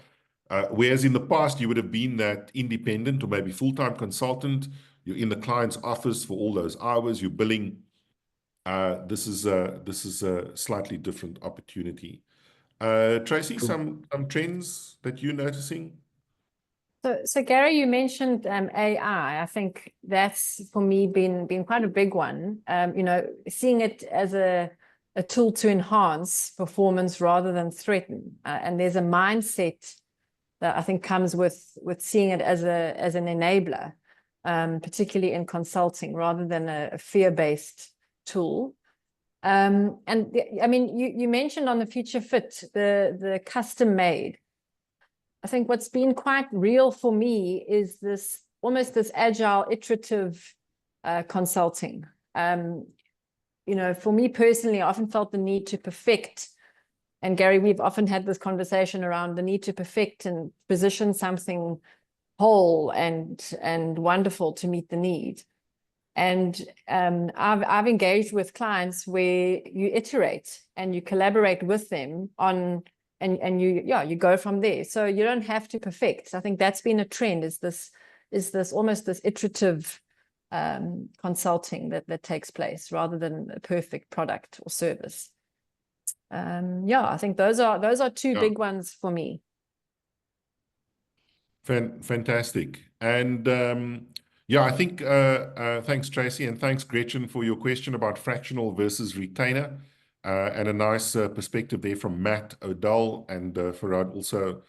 Whereas in the past, you would have been that independent or maybe full-time consultant. You're in the client's office for all those hours. You're billing. This is a slightly different opportunity. Tracy, some trends that you're noticing? So Gary, you mentioned AI. I think that's for me been quite a big one. You know, seeing it as a tool to enhance performance rather than threaten. And there's a mindset that I think comes with seeing it as an enabler, particularly in consulting, rather than a fear-based tool. And I mean, you mentioned on the Future Fit the custom made. I think what's been quite real for me is this almost this agile, iterative consulting. You know, for me personally, I often felt the need to perfect. And Gary, we've often had this conversation around the need to perfect and position something whole and wonderful to meet the need. And I've engaged with clients where you iterate and you collaborate with them on and you go from there. So you don't have to perfect. I think that's been a trend, is this almost this iterative consulting that takes place rather than a perfect product or service. Yeah, I think those are two big ones for me. Fantastic. And yeah, I think thanks, Tracy, and thanks, Gretchen, for your question about fractional versus retainer, and a nice perspective there from Matt O'Dell and Farad also,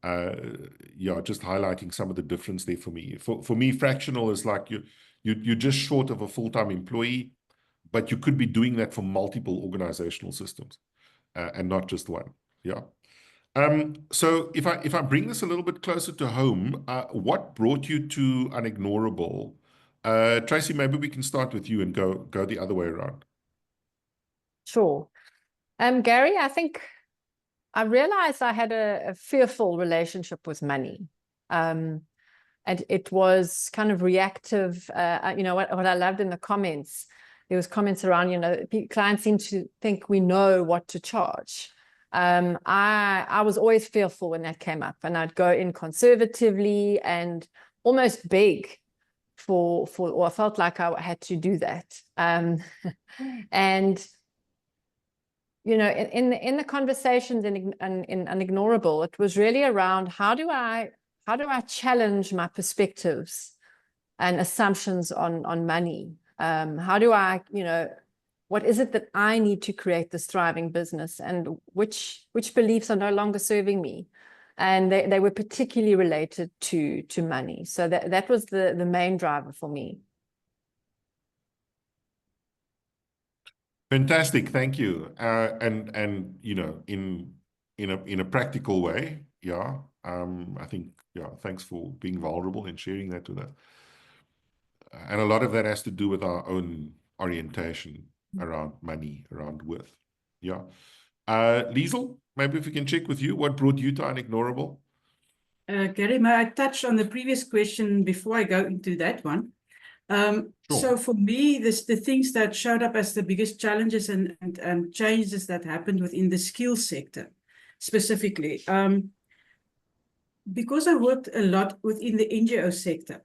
yeah, just highlighting some of the difference there for me. For me, fractional is like you're just short of a full-time employee, but you could be doing that for multiple organizational systems, and not just one. Yeah. So if I bring this a little bit closer to home, what brought you to Unignorable? Tracy, maybe we can start with you and go the other way around. Sure. Gary, I think I realized I had a fearful relationship with money. And it was kind of reactive. You know, what I loved in the comments, there was comments around, you know, clients seem to think we know what to charge. I was always fearful when that came up, and I'd go in conservatively and almost beg or I felt like I had to do that. And you know, in the conversations in Unignorable, it was really around how do I challenge my perspectives and assumptions on money? How do I, you know, what is it that I need to create this thriving business, and which beliefs are no longer serving me? And they were particularly related to money. So that was the main driver for me. Fantastic, thank you. And you know, in a practical way, yeah. I think, yeah, thanks for being vulnerable and sharing that with us. And a lot of that has to do with our own orientation around money, around worth. Yeah. Liesl, maybe if we can check with you, what brought you to Unignorable? Gary, may I touch on the previous question before I go into that one? Sure. So for me, the things that showed up as the biggest challenges and changes that happened within the skills sector specifically, because I worked a lot within the NGO sector,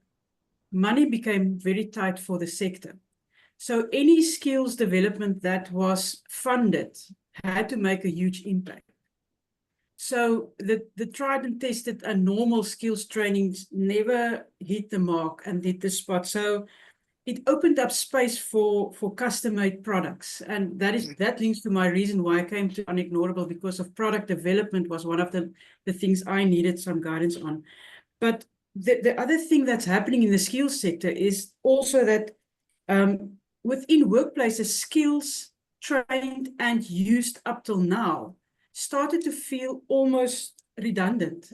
money became very tight for the sector. So any skills development that was funded had to make a huge impact. So the tried and tested and normal skills trainings never hit the mark and hit the spot. So it opened up space for custom-made products. And that links to my reason why I came to Unignorable, because of product development was one of the things I needed some guidance on. But the other thing that's happening in the skills sector is also that within workplaces, skills trained and used up till now started to feel almost redundant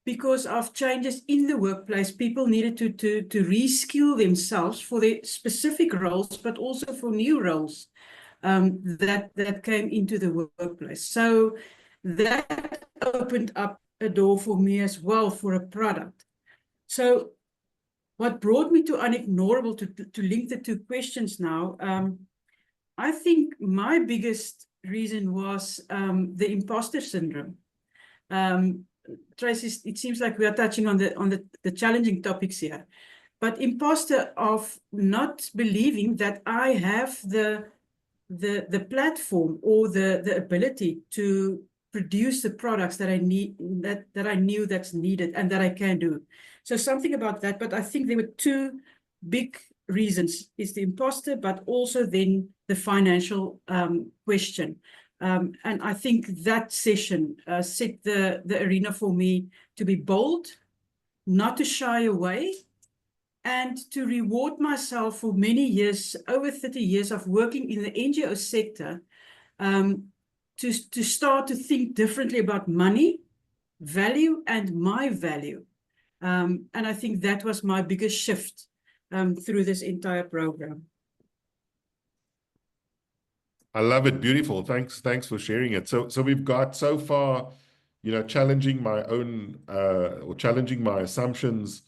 because of changes in the workplace. People needed to reskill themselves for their specific roles, but also for new roles that came into the workplace. So that opened up a door for me as well for a product. So what brought me to Unignorable, to link the two questions now, I think my biggest reason was the imposter syndrome. Tracy, it seems like we are touching on the challenging topics here, but imposter of not believing that I have the platform or the ability to produce the products that I need, that I knew that's needed and that I can do. So something about that, but I think there were two big reasons. It's the imposter, but also then the financial question. And I think that session set the arena for me to be bold, not to shy away, and to reward myself for many years, over 30 years of working in the NGO sector, to start to think differently about money, value, and my value. And I think that was my biggest shift through this entire program. I love it. Beautiful. Thanks for sharing it. So we've got so far, you know, challenging my own or challenging my assumptions,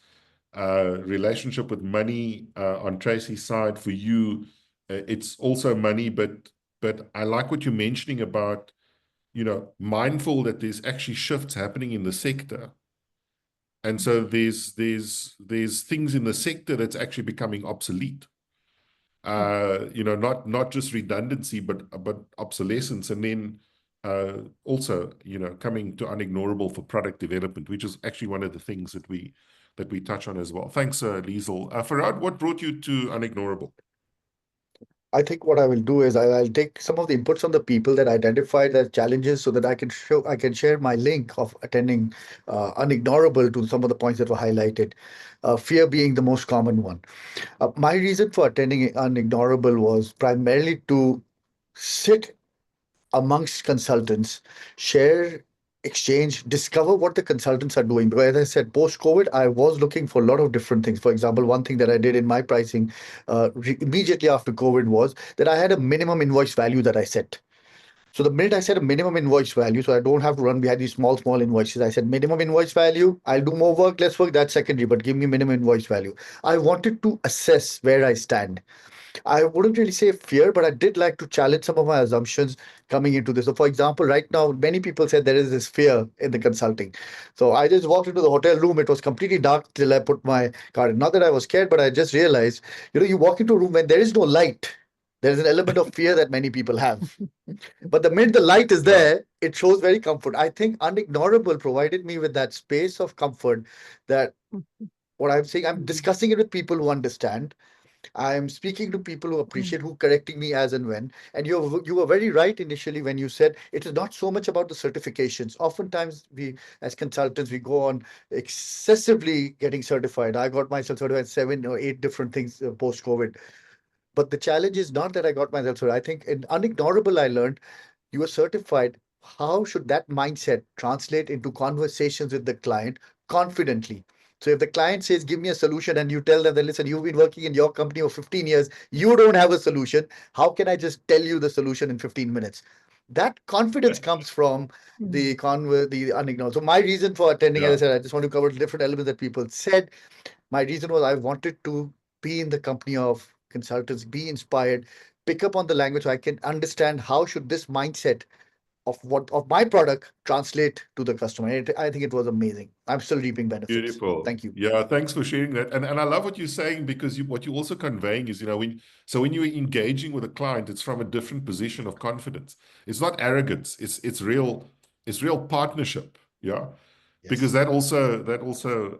relationship with money on Tracy's side. For you, it's also money, but I like what you're mentioning about mindful that there's actually shifts happening in the sector. And so there's things in the sector that's actually becoming obsolete. Not just redundancy, but obsolescence, and then also, coming to unignorable for product development, which is actually one of the things that we touch on as well. Thanks, Liesl. Farhad, what brought you to unignorable? I think what I will do is I'll take some of the inputs from the people that identified as challenges so that I can share my link of attending unignorable to some of the points that were highlighted. Fear being the most common one. My reason for attending unignorable was primarily to sit amongst consultants, share, exchange, discover what the consultants are doing. Because as I said, post-COVID, I was looking for a lot of different things. For example, one thing that I did in my pricing immediately after COVID was that I had a minimum invoice value that I set. So the minute I set a minimum invoice value, so I don't have to run behind these small invoices, I said minimum invoice value, I'll do more work, less work, that's secondary, but give me minimum invoice value. I wanted to assess where I stand. I wouldn't really say fear, but I did like to challenge some of my assumptions coming into this. So for example, right now, many people said there is this fear in the consulting. So I just walked into the hotel room. It was completely dark till I put my card in. Not that I was scared, but I just realized, you walk into a room when there is no light. There's an element of fear that many people have. But the minute the light is there, it shows very comfort. I think unignorable provided me with that space of comfort that what I'm saying, I'm discussing it with people who understand. I'm speaking to people who appreciate, who correcting me as and when. And you were very right initially when you said it is not so much about the certifications. Oftentimes we, as consultants, we go on excessively getting certified. I got myself certified 7 or 8 different things post-COVID. But the challenge is not that I got myself certified. I think in unignorable, I learned you are certified. How should that mindset translate into conversations with the client confidently? So if the client says, give me a solution, and you tell them that, listen, you've been working in your company for 15 years, you don't have a solution. How can I just tell you the solution in 15 minutes? That confidence comes from the unignorable. So my reason for attending, as I said, I just want to cover different elements that people said. My reason was I wanted to be in the company of consultants, be inspired, pick up on the language so I can understand how should this mindset of my product translate to the customer. I think it was amazing. I'm still reaping benefits. Beautiful. Thank you. Yeah, thanks for sharing that. And I love what you're saying, because what you're also conveying is, when you're engaging with a client, it's from a different position of confidence. It's not arrogance. It's real partnership. Yeah. Yes. Because that also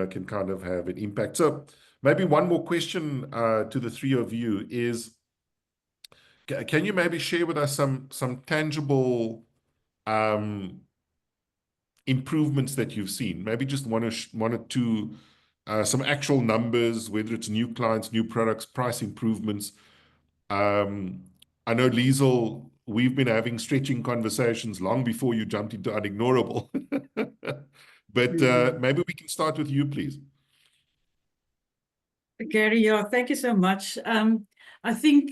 can kind of have an impact. So maybe one more question to the three of you is, can you maybe share with us some tangible improvements that you've seen? Maybe just one or two, some actual numbers, whether it's new clients, new products, price improvements. I know, Liesl, we've been having stretching conversations long before you jumped into unignorable. But maybe we can start with you, please. Gary, yeah, thank you so much. I think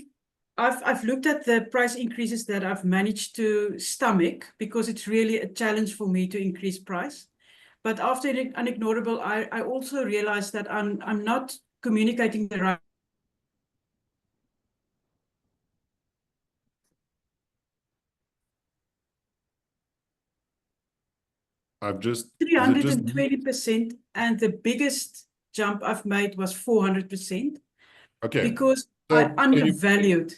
I've looked at the price increases that I've managed to stomach, because it's really a challenge for me to increase price. But after unignorable, I also realized that I'm not communicating the right. I've just 320%, and the biggest jump I've made was 400%. Okay. Because So I undervalued.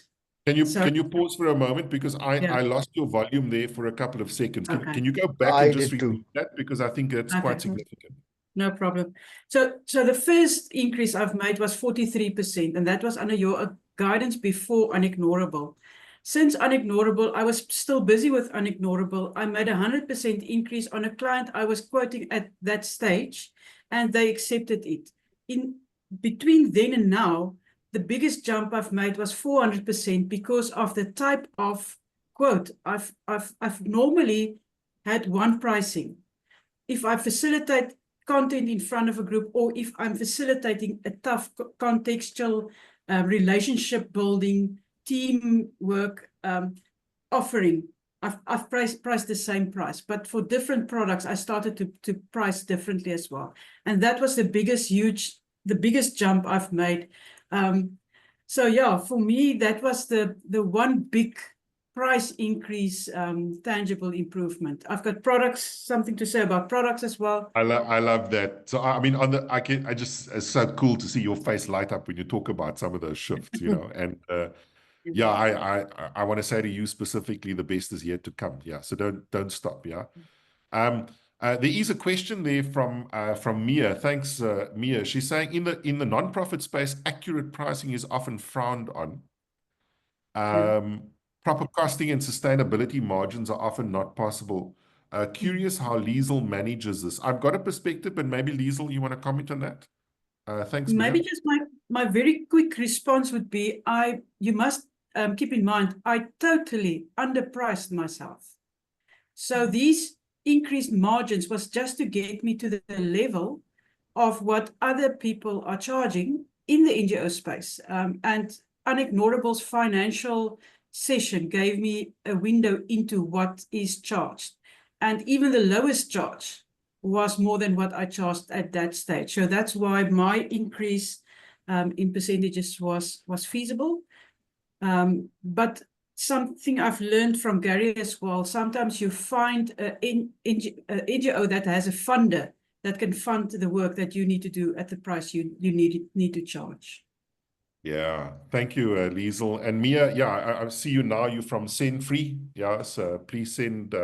Can you pause for a moment, because I lost your volume there for a couple of seconds. Can you go back and just repeat that, because I think that's quite significant. No problem. So the first increase I've made was 43%, and that was under your guidance before unignorable. Since unignorable, I was still busy with unignorable. I made 100% increase on a client I was quoting at that stage, and they accepted it. In between then and now, the biggest jump I've made was 400%, because of the type of quote. I've normally had one pricing. If I facilitate content in front of a group, or if I'm facilitating a tough contextual relationship building, teamwork offering, I've priced the same price. But for different products, I started to price differently as well. And that was the biggest jump I've made. So yeah, for me, that was the one big price increase, tangible improvement. I've got products, something to say about products as well. I love that. So I mean, it's so cool to see your face light up when you talk about some of those shifts, you know. And yeah, I want to say to you specifically, the best is yet to come. Yeah, so don't stop. Yeah. There is a question there from Mia. Thanks, Mia. She's saying in the non-profit space, accurate pricing is often frowned on. Proper costing and sustainability margins are often not possible. Curious how Liesl manages this. I've got a perspective, but maybe Liesl, you want to comment on that? Thanks, Mia. Maybe just my very quick response would be, you must keep in mind, I totally underpriced myself. So these increased margins was just to get me to the level of what other people are charging in the NGO space. And Unignorable's financial session gave me a window into what is charged. And even the lowest charge was more than what I charged at that stage. So that's why my increase in percentages was feasible. But something I've learned from Gary as well, sometimes you find an NGO that has a funder that can fund the work that you need to do at the price you need to charge. Yeah, thank you, Liesl. And Mia, yeah, I see you now. You're from Senfree. Yeah, so please send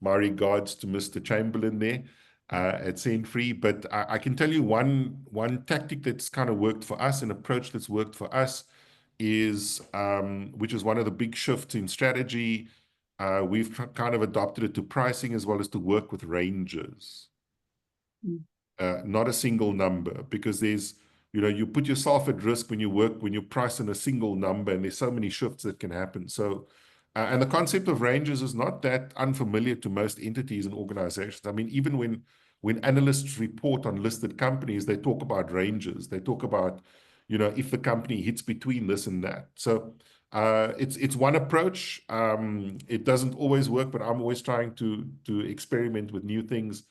my regards to Mr. Chamberlain there at Senfree. But I can tell you one tactic that's kind of worked for us, an approach that's worked for us is, which is one of the big shifts in strategy. We've kind of adopted it to pricing as well as to work with ranges. Not a single number, because there's, you put yourself at risk when you price in a single number, and there's so many shifts that can happen. So, and the concept of ranges is not that unfamiliar to most entities and organizations. I mean, even when analysts report on listed companies, they talk about ranges. They talk about, if the company hits between this and that. So it's one approach. It doesn't always work, but I'm always trying to experiment with new things.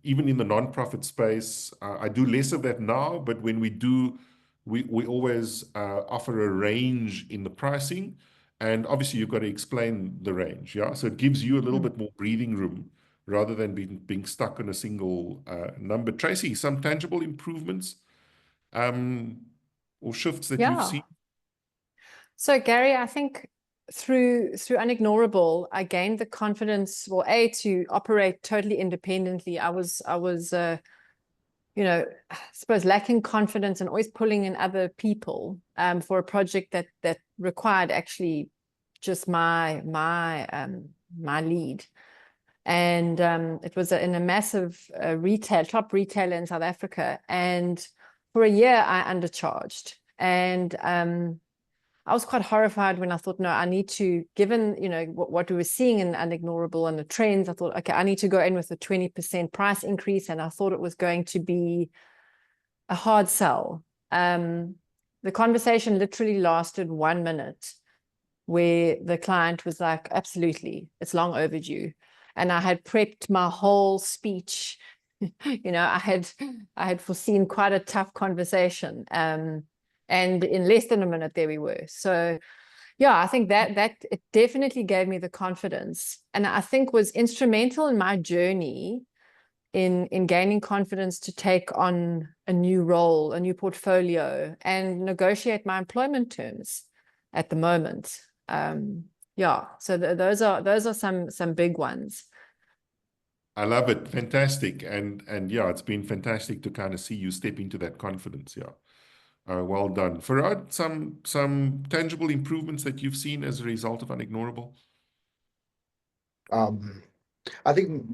Even in the non-profit space, I do less of that now, but when we do, we always offer a range in the pricing, and obviously you've got to explain the range, yeah? So it gives you a little bit more breathing room rather than being stuck on a single number. Tracy, some tangible improvements or shifts that you've seen? So Gary, I think through Unignorable, I gained the confidence, well, to operate totally independently. I was I suppose lacking confidence and always pulling in other people for a project that required actually just my lead. And it was in a massive top retailer in South Africa. And for a year, I undercharged. And I was quite horrified when I thought, no, I need to, given, what we were seeing in Unignorable and the trends, I thought, okay, I need to go in with a 20% price increase. And I thought it was going to be a hard sell. The conversation literally lasted 1 minute, where the client was like, absolutely, it's long overdue. And I had prepped my whole speech. I had foreseen quite a tough conversation. And in less than a minute, there we were. So, yeah, I think that it definitely gave me the confidence, and I think was instrumental in my journey in gaining confidence to take on a new role, a new portfolio, and negotiate my employment terms at the moment. Yeah, so those are some big ones. I love it. Fantastic. And yeah, it's been fantastic to kind of see you step into that confidence. Yeah. Well done. Farad, some tangible improvements that you've seen as a result of Unignorable? I think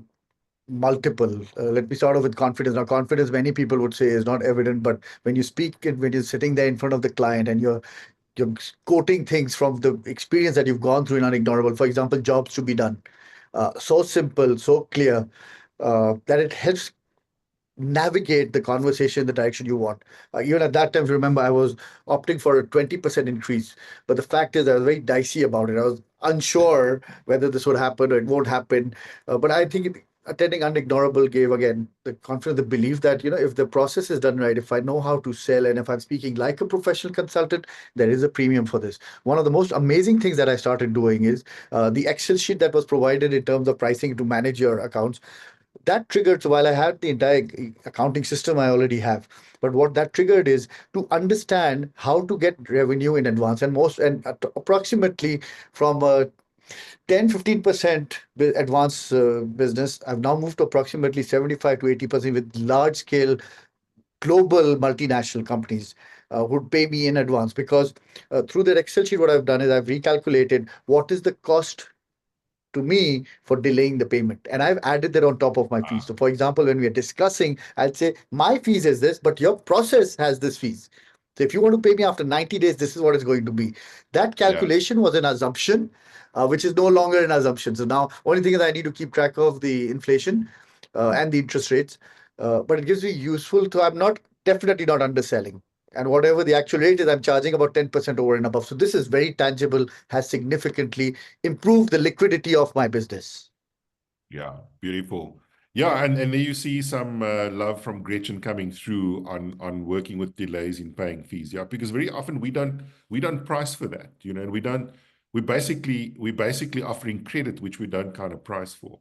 multiple. Let me start off with confidence. Now, confidence, many people would say, is not evident, but when you speak and when you're sitting there in front of the client and you're quoting things from the experience that you've gone through in Unignorable, for example, jobs to be done, so simple, so clear, that it helps navigate the conversation in the direction you want. Even at that time, remember, I was opting for a 20% increase, but the fact is I was very dicey about it. I was unsure whether this would happen or it won't happen. But I think attending Unignorable gave again the confidence, the belief that, if the process is done right, if I know how to sell and if I'm speaking like a professional consultant, there is a premium for this. One of the most amazing things that I started doing is the Excel sheet that was provided in terms of pricing to manage your accounts. That triggered, so while I had the entire accounting system I already have, but what that triggered is to understand how to get revenue in advance, and approximately from 10-15% advance business, I've now moved to approximately 75 to 80% with large scale global multinational companies would pay me in advance, because through that Excel sheet, what I've done is I've recalculated what is the cost to me for delaying the payment, and I've added that on top of my fees. So for example, when we are discussing, I'll say my fees is this, but your process has this fees. So if you want to pay me after 90 days, this is what it's going to be. That calculation was an assumption, which is no longer an assumption. So now only thing is I need to keep track of the inflation and the interest rates, but it gives me useful. So I'm definitely not underselling. And whatever the actual rate is, I'm charging about 10% over and above. So this is very tangible, has significantly improved the liquidity of my business. Yeah, beautiful. Yeah, and there you see some love from Gretchen coming through on working with delays in paying fees. Yeah, because very often we don't price for that, and we're basically offering credit which we don't kind of price for.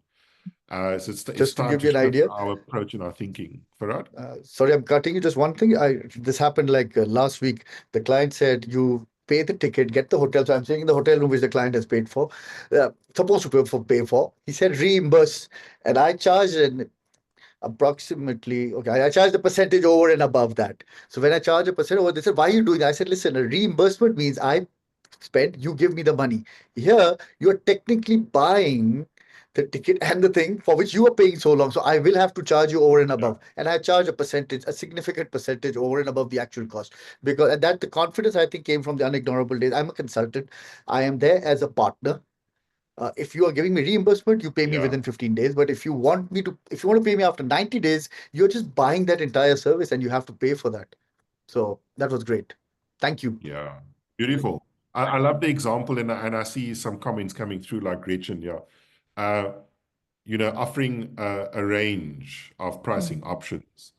So it's Just to time give you an shift idea, our approach and our thinking. Farhad? sorry, I'm cutting you. Just one thing. This happened like last week. The client said, you pay the ticket, get the hotel. So I'm saying the hotel room which the client has paid for, supposed to pay for. He said reimburse, and I charged approximately, okay, I charge the percentage over and above that. So when I charge a percent over, they said, why are you doing that? I said, listen, a reimbursement means I spent, you give me the money. Here, you're technically buying the ticket and the thing for which you are paying so long. So I will have to charge you over and above. And I charge a significant percentage over and above the actual cost. Because and that the confidence, I think, came from the Unignorable days. I'm a consultant. I am there as a partner. If you are giving me reimbursement, you pay me within 15 days. But if you want to pay me after 90 days, you're just buying that entire service and you have to pay for that. So that was great. Thank you. Yeah, beautiful. I love the example, and I see some comments coming through like Gretchen. Yeah, offering a range of pricing options.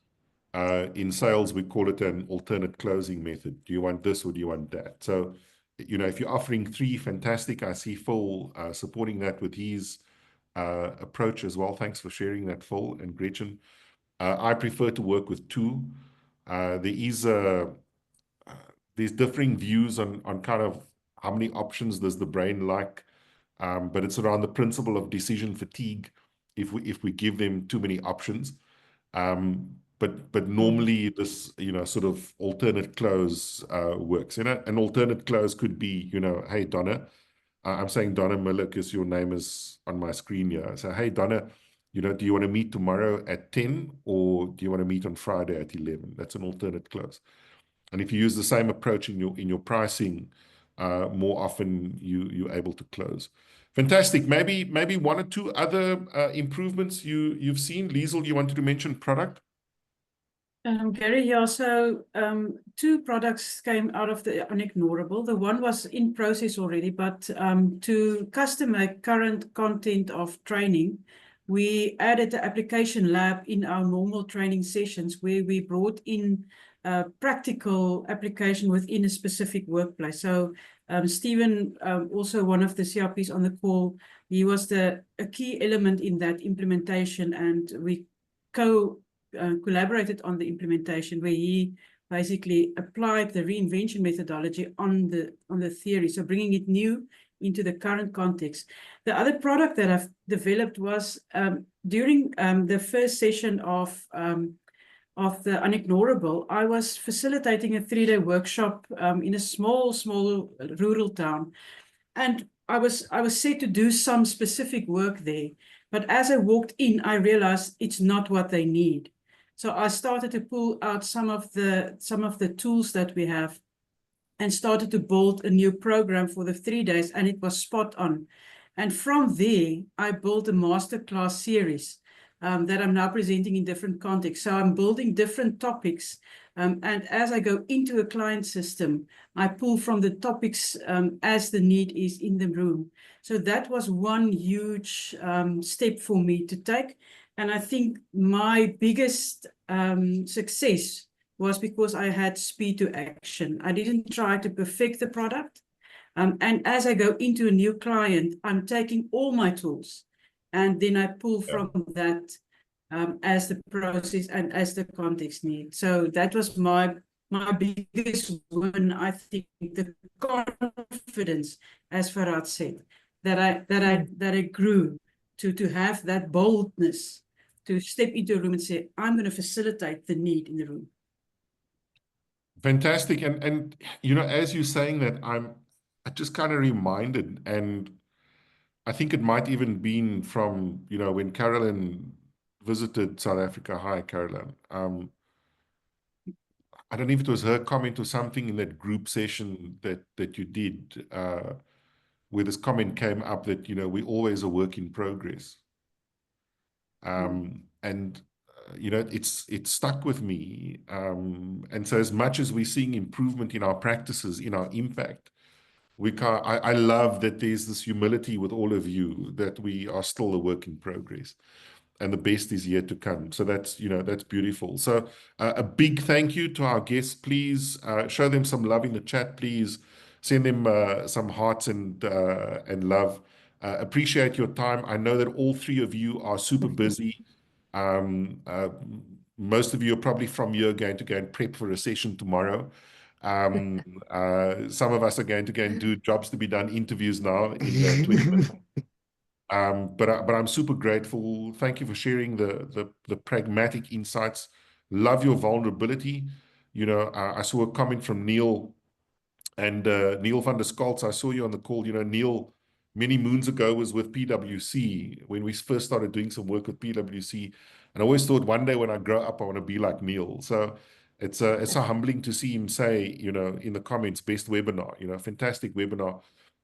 In sales, we call it an alternate closing method. Do you want this or do you want that? So, if you're offering three, fantastic. I see Phil supporting that with his approach as well. Thanks for sharing that, Phil and Gretchen. I prefer to work with two. There's differing views on kind of how many options does the brain like, but it's around the principle of decision fatigue if we give them too many options. But normally this sort of alternate close works. An alternate close could be, hey Donna, I'm saying Donna Miller because your name is on my screen here. So hey Donna, do you want to meet tomorrow at 10 or do you want to meet on Friday at 11? That's an alternate close. And if you use the same approach in your pricing, more often you're able to close. Fantastic. Maybe one or two other improvements you've seen. Liesl, you wanted to mention product? Gary, yeah, so two products came out of the Unignorable. The one was in process already, but to customize current content of training, we added the application lab in our normal training sessions where we brought in practical application within a specific workplace. So Stephen, also one of the CRPs on the call, he was a key element in that implementation, and we collaborated on the implementation where he basically applied the reinvention methodology on the theory, so bringing it new into the current context. The other product that I've developed was during the first session of the Unignorable, I was facilitating a 3-day workshop in a small rural town, and I was set to do some specific work there. But as I walked in, I realized it's not what they need. So I started to pull out some of the tools that we have and started to build a new program for the 3 days, and it was spot on. And from there, I built a masterclass series that I'm now presenting in different contexts. So I'm building different topics. And as I go into a client system, I pull from the topics as the need is in the room. So that was one huge step for me to take. And I think my biggest success was because I had speed to action. I didn't try to perfect the product. And as I go into a new client, I'm taking all my tools and then I pull from that as the process and as the context need. So that was my biggest win. I think the confidence, as Farhad said, that I grew to have that boldness to step into a room and say, I'm going to facilitate the need in the room. Fantastic. And you know, as you're saying that, I just kind of reminded, and I think it might even been from, you know, when Carolyn visited South Africa. Hi, Carolyn. I don't know if it was her comment or something in that group session that you did, where this comment came up that, you know, we're always a work in progress. And you know, it's stuck with me. And so as much as we're seeing improvement in our practices, in our impact, I love that there's this humility with all of you that we are still a work in progress and the best is yet to come. So that's, you know, that's beautiful. So a big thank you to our guests. Please show them some love in the chat. Please send them some hearts and love. Appreciate your time. I know that all three of you are super busy. Most of you are probably from here going to go and prep for a session tomorrow. Some of us are going to go and do jobs to be done, interviews now in 20 minutes. But I'm super grateful. Thank you for sharing the pragmatic insights. Love your vulnerability. You know, I saw a comment from Neil and Neil van der Schaltz. I saw you on the call. You know, Neil many moons ago was with PwC when we first started doing some work with PwC. And I always thought one day when I grow up, I want to be like Neil. So it's so humbling to see him say, you know, in the comments, best webinar, you know, fantastic webinar.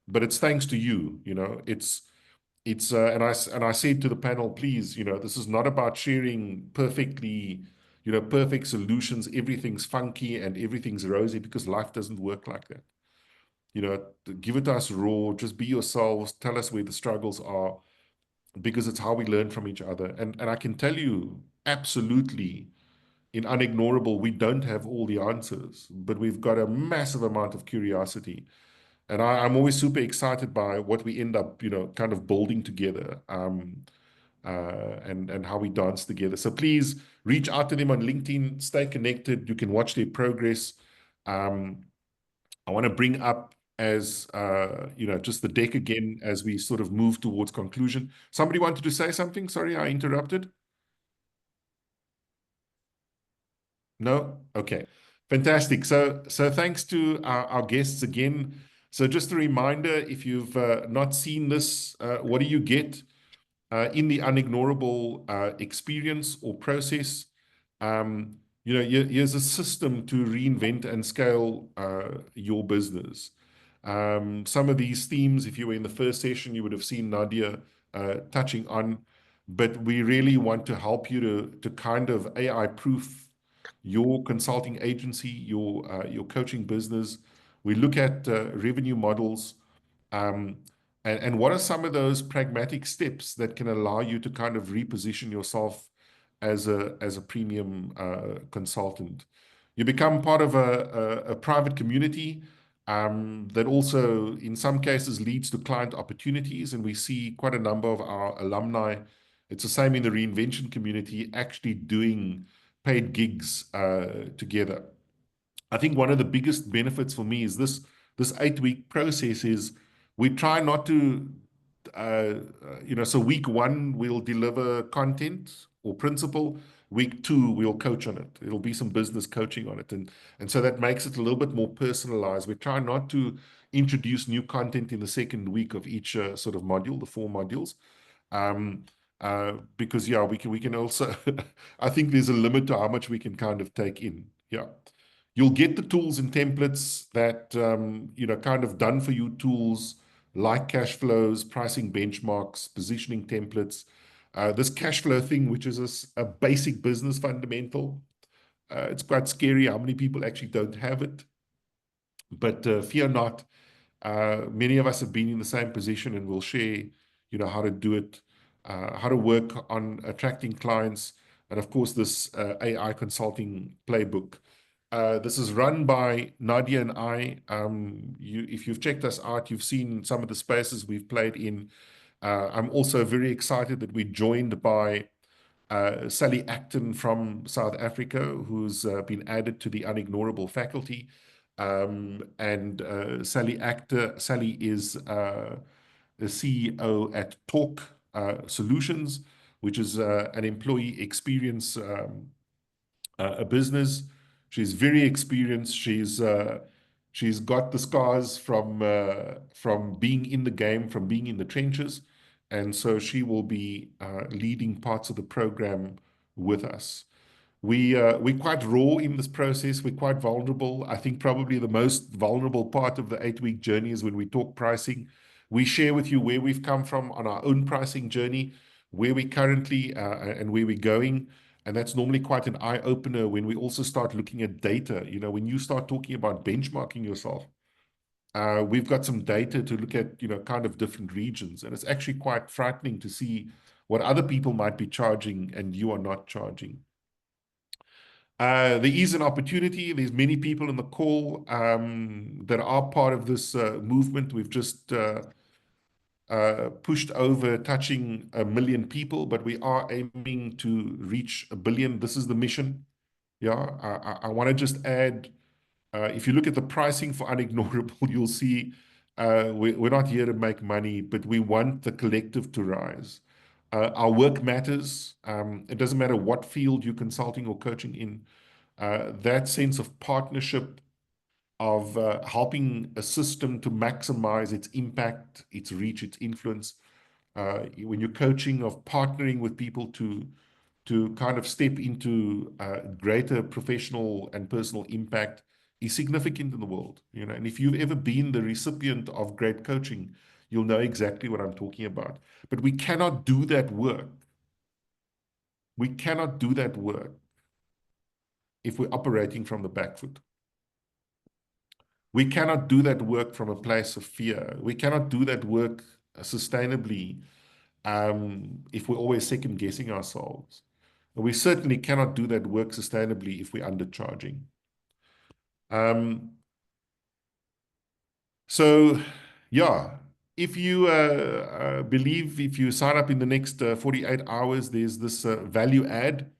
But it's thanks to you, you know, and I said to the panel, please, you know, this is not about sharing perfectly, you know, perfect solutions. Everything's funky and everything's rosy, because life doesn't work like that. You know, give it to us raw, just be yourselves, tell us where the struggles are, because it's how we learn from each other. And I can tell you absolutely, in Unignorable, we don't have all the answers, but we've got a massive amount of curiosity. And I'm always super excited by what we end up, you know, kind of building together, and how we dance together. So please reach out to them on LinkedIn, stay connected. You can watch their progress. I want to bring up as, you know, just the deck again as we sort of move towards conclusion. Somebody wanted to say something? Sorry, I interrupted. No? Okay. Fantastic. So thanks to our guests again. So just a reminder, if you've not seen this, what do you get in the Unignorable experience or process? You know, here's a system to reinvent and scale your business. Some of these themes, if you were in the first session, you would have seen Nadia touching on, but we really want to help you to kind of AI-proof your consulting agency, your coaching business. We look at revenue models, and what are some of those pragmatic steps that can allow you to kind of reposition yourself as a premium consultant. You become part of a private community that also, in some cases, leads to client opportunities, and we see quite a number of our alumni. It's the same in the reinvention community, actually doing paid gigs together. I think one of the biggest benefits for me is this 8-week process is we try not to, you know, so week 1, we'll deliver content or principle. Week 2, we'll coach on it. It'll be some business coaching on it. And so that makes it a little bit more personalized. We try not to introduce new content in the second week of each sort of module, the 4 modules. Because yeah, we can also, I think there's a limit to how much we can kind of take in. Yeah. You'll get the tools and templates that, you know, kind of done for you tools like cash flows, pricing benchmarks, positioning templates. This cash flow thing, which is a basic business fundamental, it's quite scary how many people actually don't have it. But fear not. Many of us have been in the same position, and we'll share, how to do it, how to work on attracting clients, and of course, this AI consulting playbook. This is run by Nadia and I. If you've checked us out, you've seen some of the spaces we've played in. I'm also very excited that we're joined by Sally Acton from South Africa, who's been added to the Unignorable faculty. And Sally is the CEO at Talk Solutions, which is an employee experience a business. She's very experienced. She's got the scars from being in the game, from being in the trenches, and so she will be leading parts of the program with us. We're quite raw in this process. We're quite vulnerable. I think probably the most vulnerable part of the 8-week journey is when we talk pricing. We share with you where we've come from on our own pricing journey, where we currently and where we're going. And that's normally quite an eye-opener when we also start looking at data. When you start talking about benchmarking yourself, we've got some data to look at, kind of different regions. And it's actually quite frightening to see what other people might be charging and you are not charging. There is an opportunity. There's many people in the call that are part of this movement. We've just pushed over touching 1 million people, but we are aiming to reach 1 billion. This is the mission. Yeah, I want to just add, if you look at the pricing for Unignorable, you'll see we're not here to make money, but we want the collective to rise. Our work matters. It doesn't matter what field you're consulting or coaching in. That sense of partnership, of helping a system to maximize its impact, its reach, its influence. When you're coaching, of partnering with people to kind of step into greater professional and personal impact is significant in the world. And if you've ever been the recipient of great coaching, you'll know exactly what I'm talking about. But we cannot do that work. We cannot do that work if we're operating from the back foot. We cannot do that work from a place of fear. We cannot do that work sustainably if we're always second guessing ourselves. We certainly cannot do that work sustainably if we're undercharging. So, yeah, if you believe, if you sign up in the next 48 hours, there's this value add,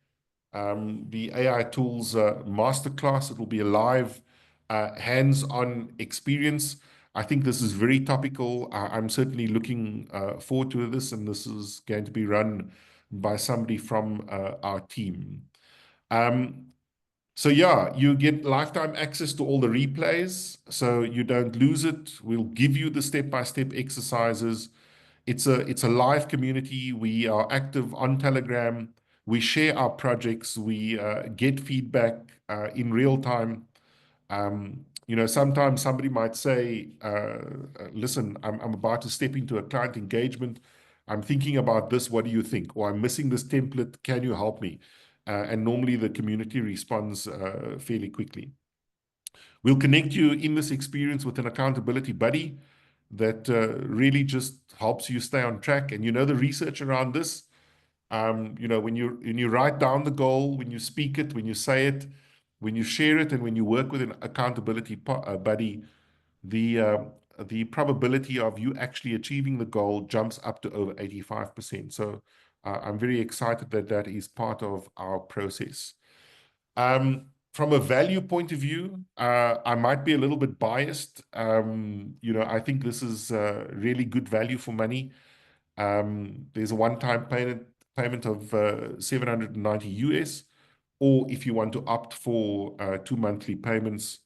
the AI Tools Masterclass. It will be a live hands-on experience. I think this is very topical. I'm certainly looking forward to this, and this is going to be run by somebody from our team. So yeah, you get lifetime access to all the replays, so you don't lose it. We'll give you the step-by-step exercises. It's a live community. We are active on Telegram. We share our projects. We get feedback in real time. Sometimes somebody might say, listen, I'm about to step into a client engagement. I'm thinking about this. What do you think? Or I'm missing this template. Can you help me? And normally the community responds fairly quickly. We'll connect you in this experience with an accountability buddy that really just helps you stay on track. And the research around this, when you write down the goal, when you speak it, when you say it, when you share it, and when you work with an accountability buddy, the probability of you actually achieving the goal jumps up to over 85%. So I'm very excited that that is part of our process. From a value point of view, I might be a little bit biased. I think this is really good value for money. There's a one-time payment of 790 US, or if you want to opt for 2 monthly payments,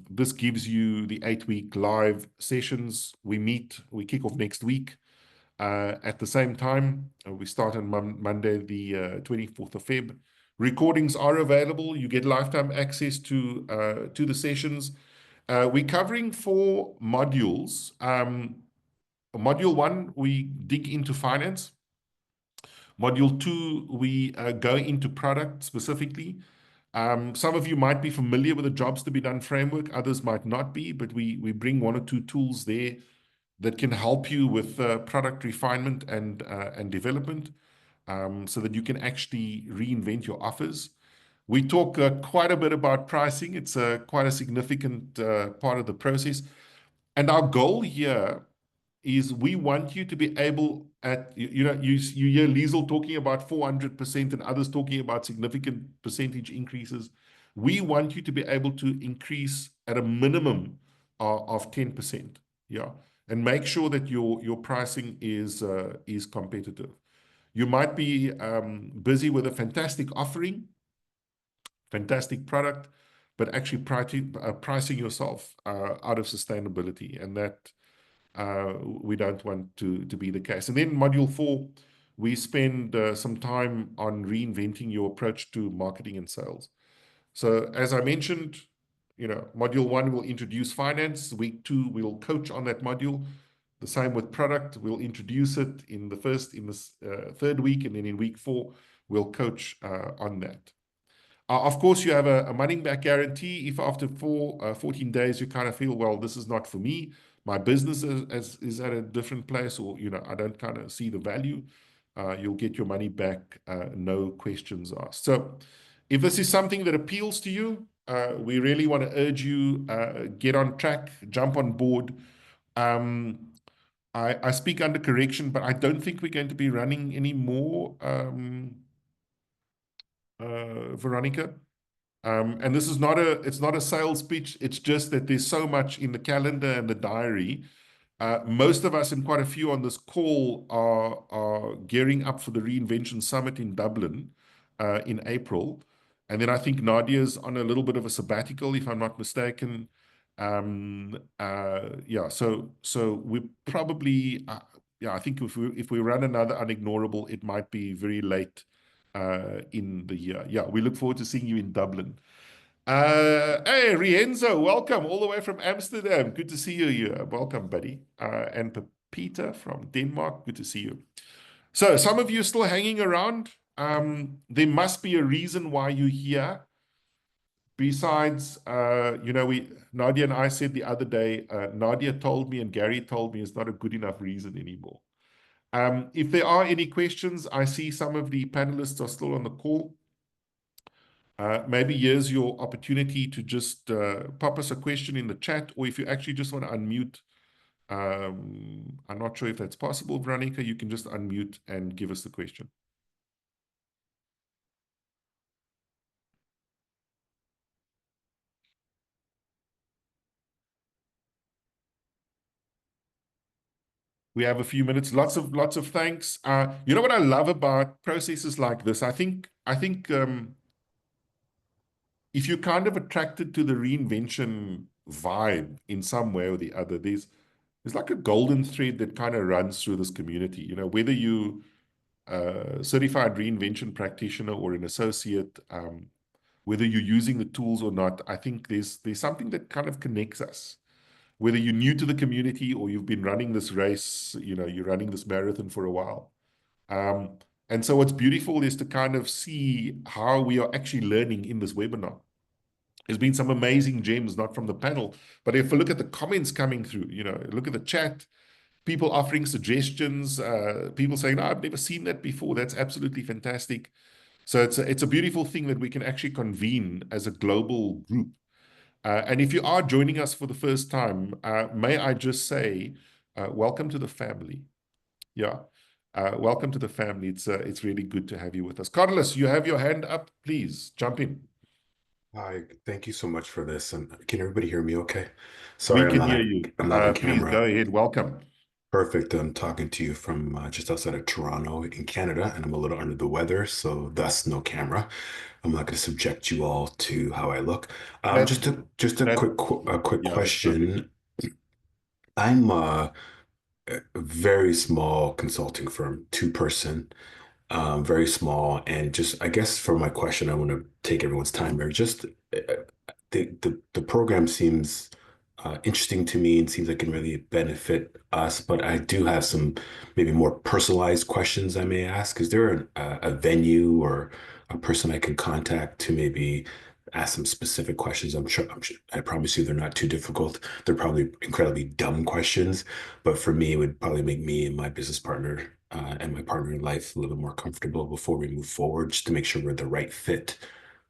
this gives you the 8-week live sessions. We kick off next week at the same time. We start on Monday, the 24th of Feb. Recordings are available. You get lifetime access to the sessions. We're covering 4 modules. Module 1, we dig into finance. Module 2, we go into product specifically. Some of you might be familiar with the Jobs to be Done framework, others might not be, but we bring 1 or 2 tools there that can help you with product refinement and development, so that you can actually reinvent your offers. We talk quite a bit about pricing. It's quite a significant part of the process. And our goal here is we want you to be able you hear Liesel talking about 400% and others talking about significant percentage increases. We want you to be able to increase at a minimum of 10%, yeah, and make sure that your pricing is competitive. You might be busy with a fantastic offering, fantastic product, but actually pricing yourself out of sustainability, and that we don't want to be the case. And then module 4, we spend some time on reinventing your approach to marketing and sales. So as I mentioned, module 1 will introduce finance. Week 2, we'll coach on that module. The same with product. We'll introduce it in the 3rd week, and then in week 4, we'll coach on that. Of course, you have a money-back guarantee. If after 14 days you kind of feel, well, this is not for me, my business is at a different place, or I don't kind of see the value, you'll get your money back, no questions asked. So if this is something that appeals to you, we really want to urge you, get on track, jump on board. I speak under correction, but I don't think we're going to be running any more, Veronica. And this is it's not a sales pitch. It's just that there's so much in the calendar and the diary. Most of us, and quite a few on this call, are gearing up for the Reinvention Summit in Dublin in April. And then I think Nadia's on a little bit of a sabbatical, if I'm not mistaken. Yeah, so we probably, I think if we run another Unignorable, it might be very late in the year. Yeah, we look forward to seeing you in Dublin. Hey, Rienzo, welcome all the way from Amsterdam. Good to see you here. Welcome, buddy. And Peter from Denmark, good to see you. So some of you are still hanging around. There must be a reason why you're here. Besides, Nadia and I said the other day, Nadia told me and Gary told me it's not a good enough reason anymore. If there are any questions, I see some of the panelists are still on the call. Maybe here's your opportunity to just pop us a question in the chat, or if you actually just want to unmute, I'm not sure if that's possible, Veronica, you can just unmute and give us the question. We have a few minutes. Lots of thanks. You know what I love about processes like this? I think if you're kind of attracted to the reinvention vibe in some way or the other, there's like a golden thread that kind of runs through this community. Whether you certified reinvention practitioner or an associate, whether you're using the tools or not, I think there's something that kind of connects us. Whether you're new to the community or you've been running this race, you're running this marathon for a while. And so what's beautiful is to kind of see how we are actually learning in this webinar. There's been some amazing gems, not from the panel, but if we look at the comments coming through, look at the chat, people offering suggestions, people saying, no, I've never seen that before. That's absolutely fantastic. So it's a beautiful thing that we can actually convene as a global group. And if you are joining us for the first time, may I just say, welcome to the family. Yeah, welcome to the family. It's really good to have you with us. Carlos, you have your hand up. Please jump in. Hi, thank you so much for this. And can everybody hear me okay? Sorry, we can hear you. I'm not on camera. Please go ahead. Welcome. Perfect. I'm talking to you from just outside of Toronto in Canada, and I'm a little under the weather, so thus no camera. I'm not going to subject you all to how I look. Just a quick question. I'm a very small consulting firm, 2-person, very small, and just I guess for my question, I want to take everyone's time here. Just the program seems interesting to me and seems like it can really benefit us. But I do have some maybe more personalized questions I may ask. Is there a venue or a person I can contact to maybe ask some specific questions? I promise you they're not too difficult. They're probably incredibly dumb questions, but for me, it would probably make me and my business partner and my partner in life a little more comfortable before we move forward, just to make sure we're the right fit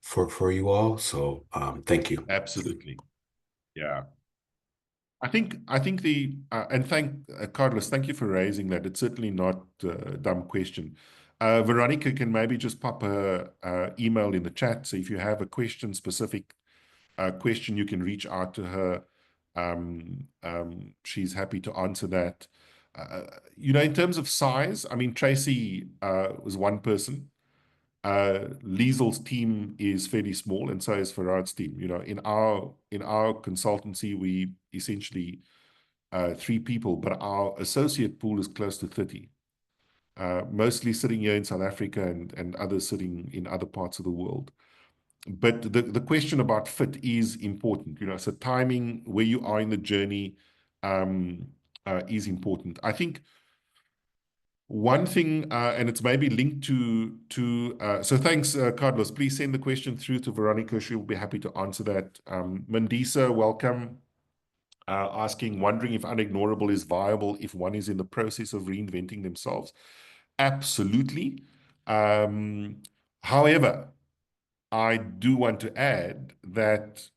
for you all. So thank you. Absolutely. Yeah. I think the and thank Carlos, thank you for raising that. It's certainly not a dumb question. Veronica can maybe just pop her email in the chat. So if you have a question, specific question, you can reach out to her. She's happy to answer that. In terms of size, I mean, Tracy was one person. Liesel's team is fairly small, and so is Farhad's team. In our consultancy, we essentially 3 people, but our associate pool is close to 30. Mostly sitting here in South Africa and others sitting in other parts of the world. But the question about fit is important. So timing, where you are in the journey, is important. I think one thing, and it's maybe linked so thanks, Carlos. Please send the question through to Veronica. She'll be happy to answer that. Mandisa, welcome. Wondering if Unignorable is viable if one is in the process of reinventing themselves. Absolutely. However, I do want to add that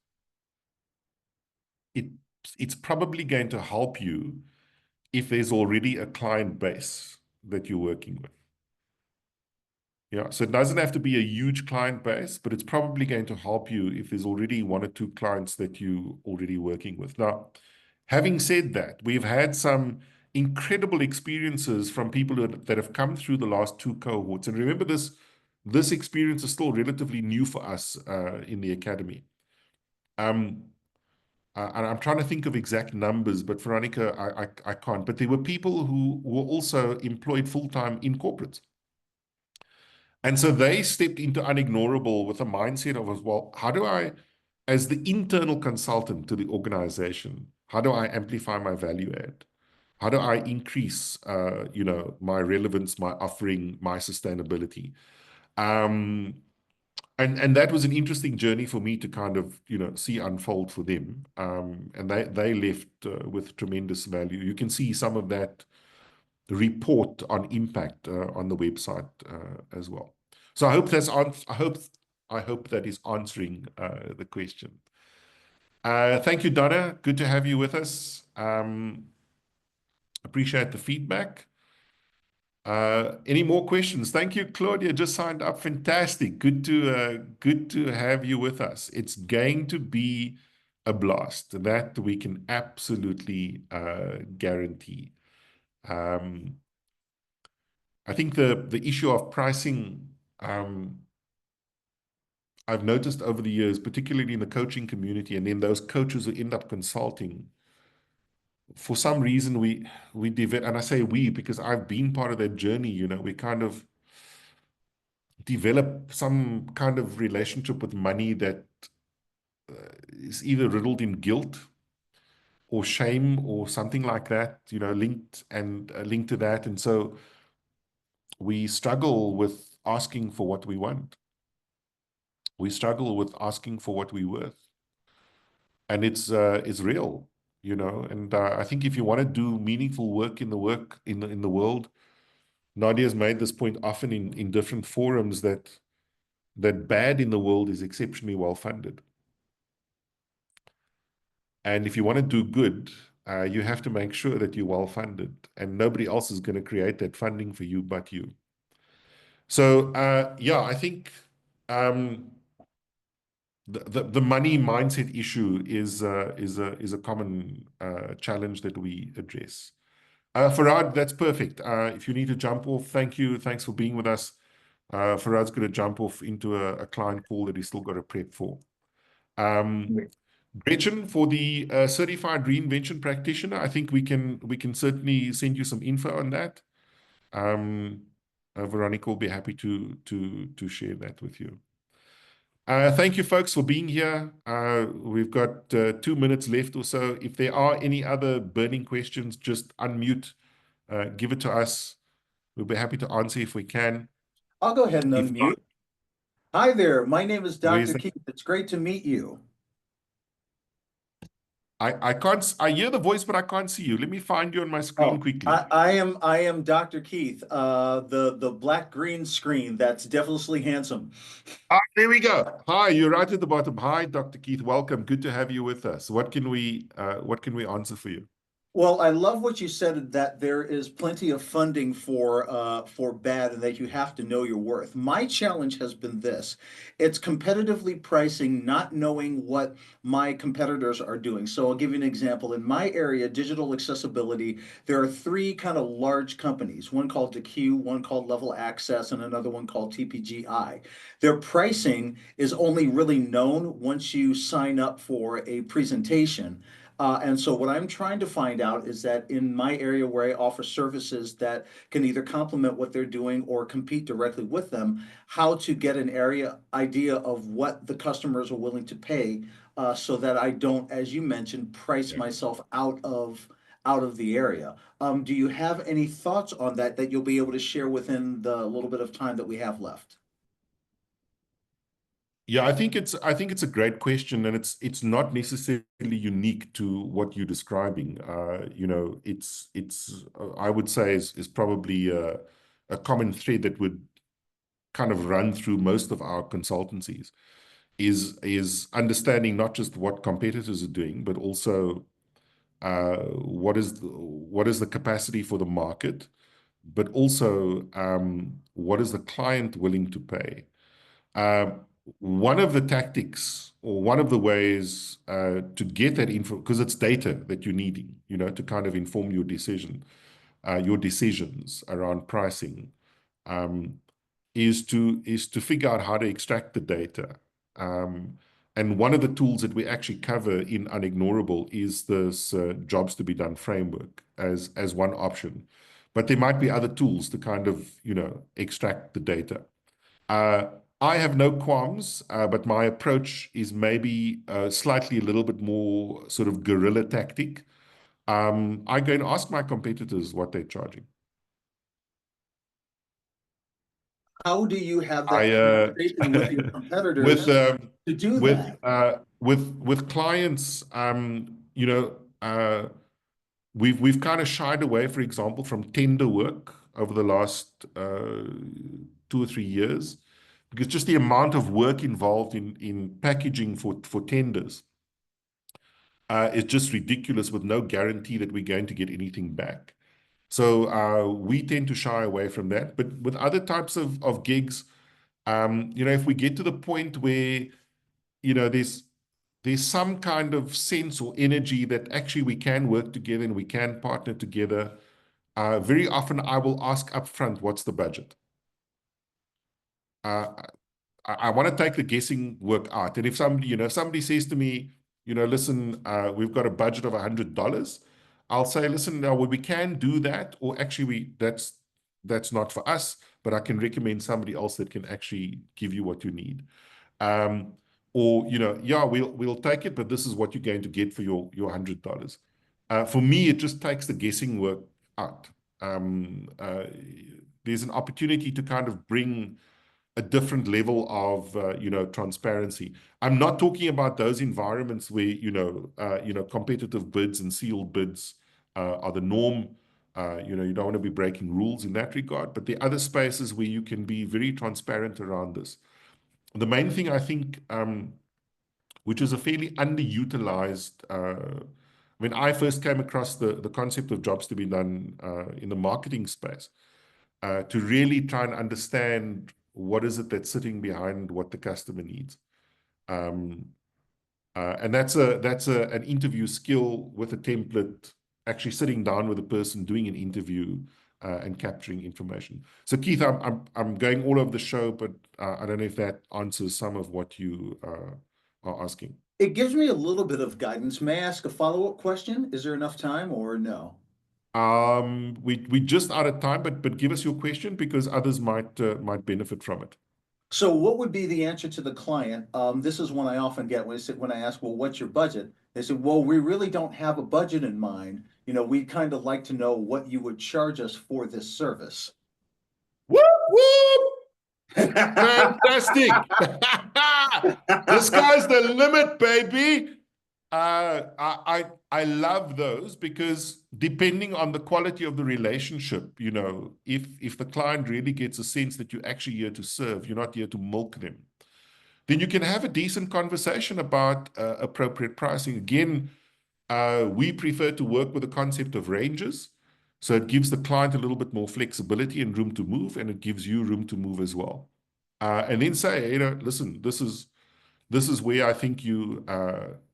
it's probably going to help you if there's already a client base that you're working with. So it doesn't have to be a huge client base, but it's probably going to help you if there's already 1 or 2 clients that you're already working with. Now, having said that, we've had some incredible experiences from people that have come through the last 2 cohorts. And remember, this experience is still relatively new for us in the academy. And I'm trying to think of exact numbers, but Veronica, I can't. But there were people who were also employed full-time in corporates. And so they stepped into Unignorable with a mindset of, well, how do I, as the internal consultant to the organization, how do I amplify my value add? How do I increase, my relevance, my offering, my sustainability? And that was an interesting journey for me to kind of, see unfold for them. And they left with tremendous value. You can see some of that report on impact on the website as well. So I hope that is answering the question. Thank you, Donna. Good to have you with us. Appreciate the feedback. Any more questions? Thank you, Claudia. Just signed up. Fantastic. Good to have you with us. It's going to be a blast. That we can absolutely guarantee. I think the issue of pricing, I've noticed over the years, particularly in the coaching community, and then those coaches who end up consulting, for some reason we develop, and I say we because I've been part of that journey. We kind of develop some kind of relationship with money that is either riddled in guilt or shame or something like that, linked to that. And so we struggle with asking for what we want. We struggle with asking for what we're worth. And it's real, and I think if you want to do meaningful work in the world, Nadia's made this point often in different forums that bad in the world is exceptionally well funded. And if you want to do good, you have to make sure that you're well funded, and nobody else is going to create that funding for you but you. So I think the money mindset issue is a common challenge that we address. Farhad, that's perfect. If you need to jump off, thank you. Thanks for being with us. Farhad's going to jump off into a client call that he's still got to prep for. Gretchen, for the certified reinvention practitioner, I think we can certainly send you some info on that. Veronica will be happy to share that with you. Thank you, folks, for being here. We've got 2 minutes left or so. If there are any other burning questions, just unmute, give it to us. We'll be happy to answer if we can. I'll go ahead and If unmute. not, Hi there, my name is where's Dr. the- Keith. It's great to meet you. I can't. I hear the voice, but I can't see you. Let me find you on my screen quickly. I am Dr. Keith. The black green screen. That's devilishly handsome. There we go. Hi, you're right at the bottom. Hi, Dr. Keith. Welcome. Good to have you with us. What can we answer for you? Well, I love what you said, that there is plenty of funding for bad and that you have to know your worth. My challenge has been this. It's competitively pricing, not knowing what my competitors are doing. So I'll give you an example. In my area, digital accessibility, there are 3 kind of large companies, one called DeQ, one called Level Access, and another one called TPGI. Their pricing is only really known once you sign up for a presentation. And so what I'm trying to find out is that in my area where I offer services that can either complement what they're doing or compete directly with them, how to get an idea of what the customers are willing to pay, so that I don't, as you mentioned, price myself out of the area. Do you have any thoughts on that you'll be able to share within the little bit of time that we have left? Yeah, I think it's a great question, and it's not necessarily unique to what you're describing. You know, it's I would say is probably a common thread that would kind of run through most of our consultancies, is understanding not just what competitors are doing, but also what is the capacity for the market, but also what is the client willing to pay. One of the tactics, or one of the ways to get that info, because it's data that you're needing, you know, to kind of inform your decisions around pricing, is to figure out how to extract the data. And one of the tools that we actually cover in Unignorable is this jobs to be done framework as one option. But there might be other tools to kind of, you know, extract the data. I have no qualms, but my approach is maybe slightly a little bit more sort of guerrilla tactic. I go and ask my competitors what they're charging. How do you have that conversation with your competitors to do that? With clients, you know, we've kind of shied away, for example, from tender work over the last 2 or 3 years, because just the amount of work involved in packaging for tenders is just ridiculous, with no guarantee that we're going to get anything back. So we tend to shy away from that. But with other types of gigs, you know, if we get to the point where, you know, there's some kind of sense or energy that actually we can work together and we can partner together, very often I will ask upfront, what's the budget? I want to take the guessing work out. And if somebody, you know, somebody says to me, you know, listen, we've got a budget of $100, I'll say, listen, now we can do that, or actually that's not for us, but I can recommend somebody else that can actually give you what you need. Or, you know, yeah, we'll take it, but this is what you're going to get for your $100. For me, it just takes the guessing work out. There's an opportunity to kind of bring a different level of you know, transparency. I'm not talking about those environments where, you know, competitive bids and sealed bids are the norm. You know, you don't want to be breaking rules in that regard, but there are other spaces where you can be very transparent around this. The main thing, I think, which is a fairly underutilized, when I first came across the concept of jobs to be done in the marketing space, to really try and understand what is it that's sitting behind what the customer needs. And that's an interview skill with a template, actually sitting down with a person doing an interview and capturing information. So Keith, I'm going all over the show, but I don't know if that answers some of what you are asking. It gives me a little bit of guidance. May I ask a follow-up question? Is there enough time or no? We just out of time, but give us your question, because others might benefit from it. So what would be the answer to the client? This is one I often get when I ask, well, what's your budget? They say, well, we really don't have a budget in mind. You know, we'd kind of like to know what you would charge us for this service. Whoop, whoop. Fantastic. The sky's the limit, baby. I love those because depending on the quality of the relationship, you know, if the client really gets a sense that you're actually here to serve, you're not here to milk them, then you can have a decent conversation about appropriate pricing. Again, we prefer to work with the concept of ranges. So it gives the client a little bit more flexibility and room to move, and it gives you room to move as well. And then say, you know, listen, this is where I think you,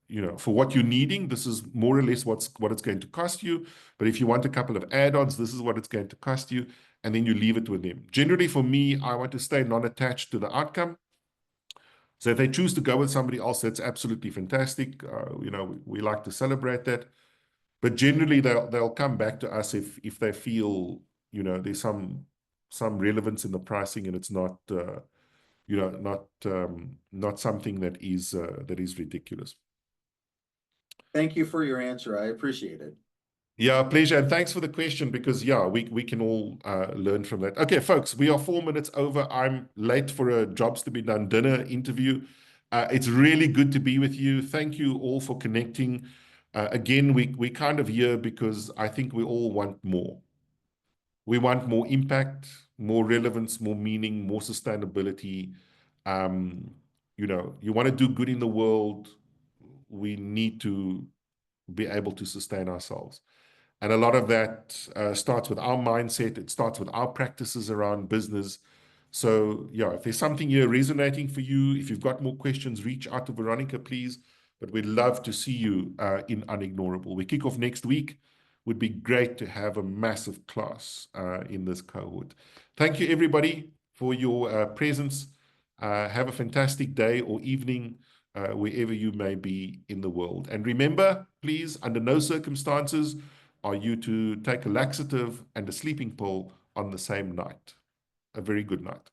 you know, for what you're needing, this is more or less what it's going to cost you. But if you want a couple of add-ons, this is what it's going to cost you. And then you leave it with them. Generally, for me, I want to stay non-attached to the outcome. So if they choose to go with somebody else, that's absolutely fantastic. You know, we like to celebrate that. But generally, they'll come back to us if they feel, you know, there's some relevance in the pricing and it's not, you know, not something that is ridiculous. Thank you for your answer. I appreciate it. Yeah, pleasure. And thanks for the question because, yeah, we can all learn from that. Okay, folks, we are 4 minutes over. I'm late for a Jobs to be Done dinner interview. It's really good to be with you. Thank you all for connecting. Again, we kind of here because I think we all want more. We want more impact, more relevance, more meaning, more sustainability. You know, you want to do good in the world. We need to be able to sustain ourselves. And a lot of that starts with our mindset. It starts with our practices around business. So, yeah, if there's something here resonating for you, if you've got more questions, reach out to Veronica, please. But we'd love to see you in Unignorable. We kick off next week. Would be great to have a massive class in this cohort. Thank you, everybody, for your presence. Have a fantastic day or evening wherever you may be in the world. And remember, please, under no circumstances are you to take a laxative and a sleeping pill on the same night. A very good night.